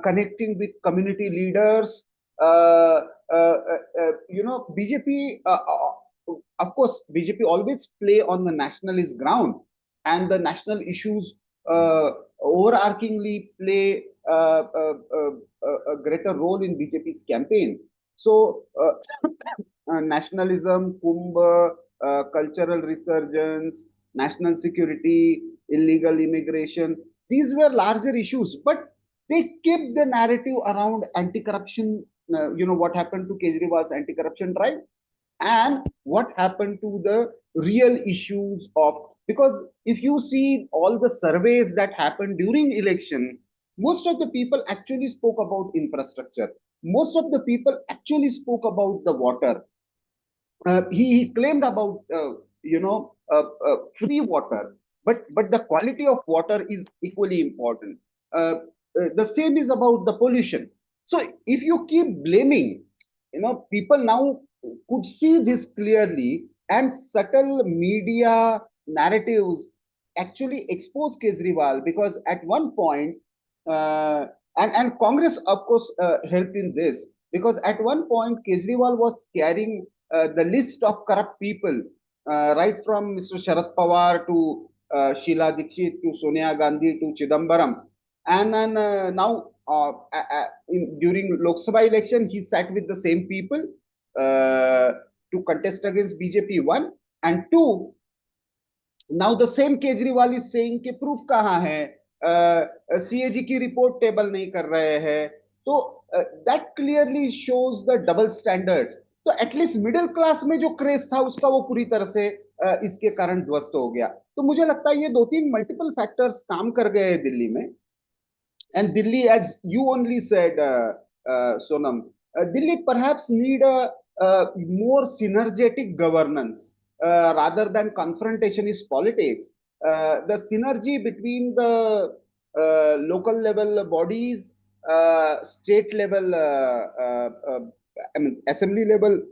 connecting with community leaders. BJP, of course, BJP always play on the nationalist ground, and the national issues overarchingly play a greater role in BJP's campaign. So, nationalism, Kumbh, cultural resurgence, national security, illegal immigration. These were larger issues, but they kept the narrative around anti-corruption. What happened to Kejriwal's anti-corruption drive, and what happened to the real issues of, because if you see all the surveys that happened during election, most of the people actually spoke about infrastructure. Most of the people actually spoke about the water. He claimed about free water, but the quality of water is equally important. The same is about the pollution. So if you keep blaming, people now could see this clearly, and subtle media narratives actually expose Kejriwal, because at one point, and Congress of course helped in this, because at one point Kejriwal was carrying the list of corrupt people, right from Mr. Sharad Pawar to Sheila Dikshit to Sonia Gandhi to Chidambaram. And then now, during Lok Sabha election, he sat with the same people to contest against BJP, one. And two, now the same Kejriwal is saying कि proof कहाँ है, CAG की report table नहीं कर रहे हैं. तो that clearly shows the double standards. तो एटलीस्ट मिडिल क्लास में जो क्रेज था उसका वो पूरी तरह से इसके कारण ध्वस्त हो गया. तो मुझे लगता है ये दो तीन मल्टीपल फैक्टर्स काम कर गए दिल्ली में. And Delhi, as you only said, Sonam, Delhi perhaps need a more synergetic governance rather than confrontationist politics. The synergy between the local level bodies, state level, assembly level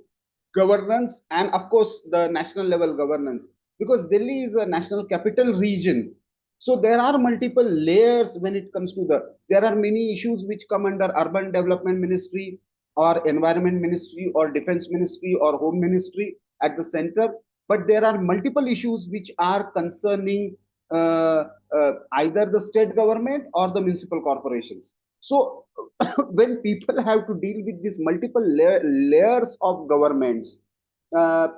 governance, and of course the national level governance. Because Delhi is a national capital region, so there are multiple layers when it comes to there are many issues which come under urban development ministry or environment ministry or defense ministry or home ministry at the center. But there are multiple issues which are concerning either the state government or the municipal corporations. So when people have to deal with these multiple layers of governments,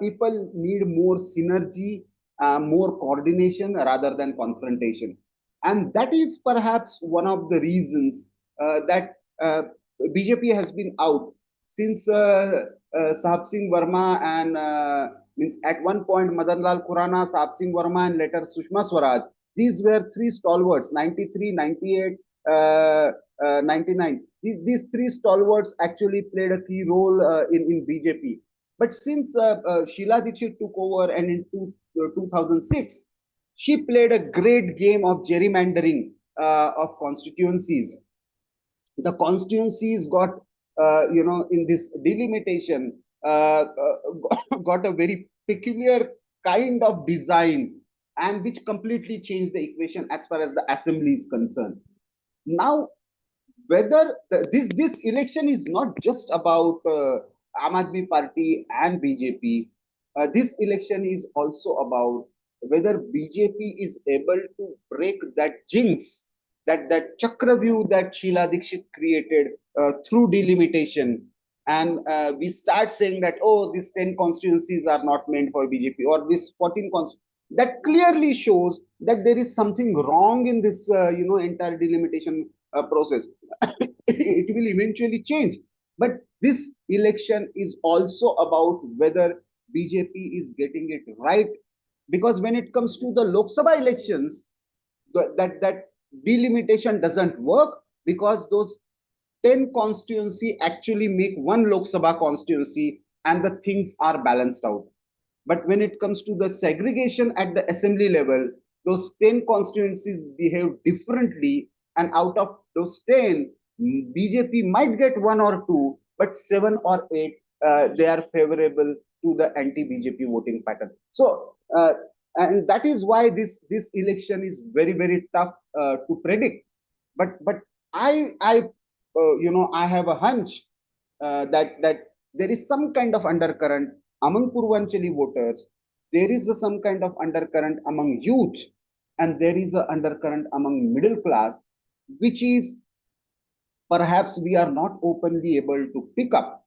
people need more synergy, more coordination rather than confrontation. And that is perhaps one of the reasons that BJP has been out since Sahab Singh Verma and means at one point Madan Lal Khurana, Sahab Singh Verma, and later Sushma Swaraj. These were three stalwarts, 93, 98, 99. These three stalwarts actually played a key role in BJP. But since Sheila Dikshit took over, and in 2006, she played a great game of gerrymandering of constituencies. The constituencies got, in this delimitation, got a very peculiar kind of design, and which completely changed the equation as far as the assembly is concerned. Now, whether this election is not just about Aam Aadmi Party and BJP, this election is also about whether BJP is able to break that jinx, that Chakravyuh that Sheila Dikshit created through delimitation. And we start saying that, oh, these 10 constituencies are not meant for BJP, or this 14 constituencies. That clearly shows that there is something wrong in this, entire delimitation process. It will eventually change. But this election is also about whether BJP is getting it right. Because when it comes to the Lok Sabha elections, that delimitation doesn't work, because those 10 constituency actually make one Lok Sabha constituency, and the things are balanced out. But when it comes to the segregation at the assembly level, those 10 constituencies behave differently, and out of those 10, BJP might get one or two, but 7 or 8, they are favorable to the anti-BJP voting pattern. So, and that is why this election is very tough to predict. But I I have a hunch that there is some kind of undercurrent among Purvanchali voters. There is some kind of undercurrent among youth, and there is an undercurrent among middle class, which is perhaps we are not openly able to pick up.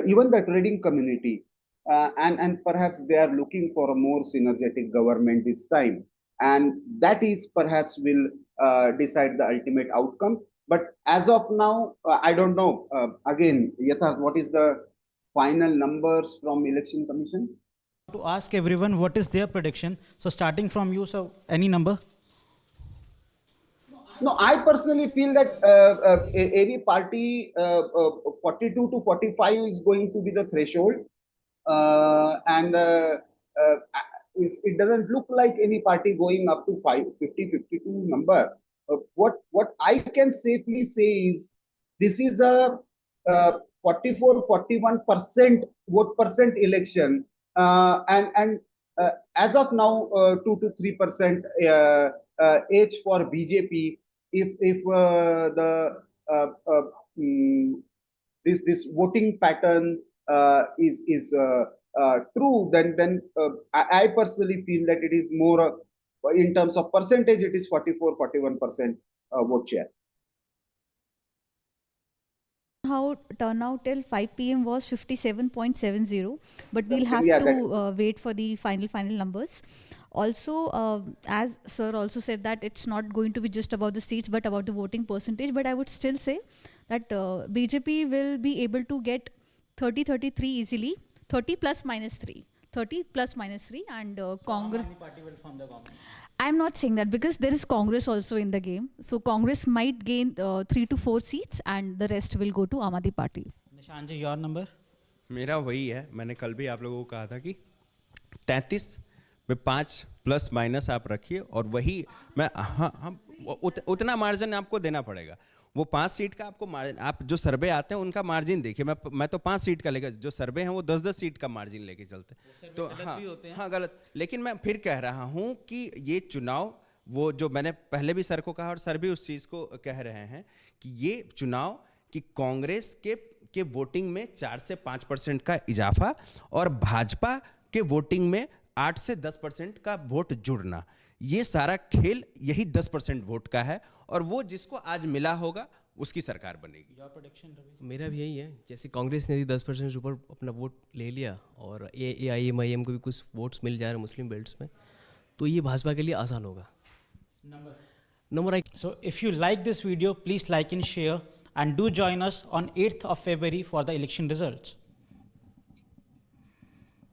Even the trading community, and perhaps they are looking for a more synergetic government this time, and that is perhaps will decide the ultimate outcome. But as of now, I don't know. Again, Yatharth, what is the final numbers from Election Commission? To ask everyone what is their prediction. So starting from you, so any number? No, I personally feel that any party 42 to 45 is going to be the threshold, and it doesn't look like any party going up to 52 number. What I can safely say is this is a 44-41% vote percent election, and as of now 2 to 3% edge for BJP. If the this voting pattern is true, then I personally feel that it is more in terms of percentage, it is 44-41% vote share. How turnout till 5 p.m. was 57.70, but we'll have Yeah, to wait for the final numbers. Also, as sir also said that it's not going to be just about the seats but about the voting percentage, but I would still say that BJP will be able to get 30-33 easily, 30 plus minus 3, 30 plus minus 3, and Congress. Party will form the government. I'm not saying that because there is Congress also in the game. So Congress might gain 3 to 4 seats and the rest will go to Aam Aadmi Party. Nishan ji, your number? मेरा वही है, मैंने कल भी आप लोगों को कहा था कि 33 में 5 प्लस माइनस आप रखिए, और वही मैं हम उतना मार्जिन आपको देना पड़ेगा. वो 5 सीट का आपको मार्जिन, आप जो सर्वे आते हैं उनका मार्जिन देखिए. मैं तो 5 सीट का लेकर, जो सर्वे हैं वो 10-10 सीट का मार्जिन लेके चलते हैं. तो हाँ गलत. लेकिन मैं फिर कह रहा हूँ कि ये चुनाव, वो जो मैंने पहले भी सर को कहा और सर भी उस चीज़ को कह रहे हैं कि ये चुनाव कि कांग्रेस के वोटिंग में 4 से 5% का इजाफा और भाजपा के वोटिंग में 8 से 10% का वोट जुड़ना, ये सारा खेल यही 10% वोट का है, और वो जिसको आज मिला होगा उसकी सरकार बनेगी. मेरा भी यही है. जैसे कांग्रेस ने 10% से ऊपर अपना वोट ले लिया और AIMIM को भी कुछ वोट्स मिल जा रहे हैं मुस्लिम बेल्ट्स में, तो ये भाजपा के लिए आसान होगा. Number. So if you like this video, please like and share, and do join us on 8th of February for the election results.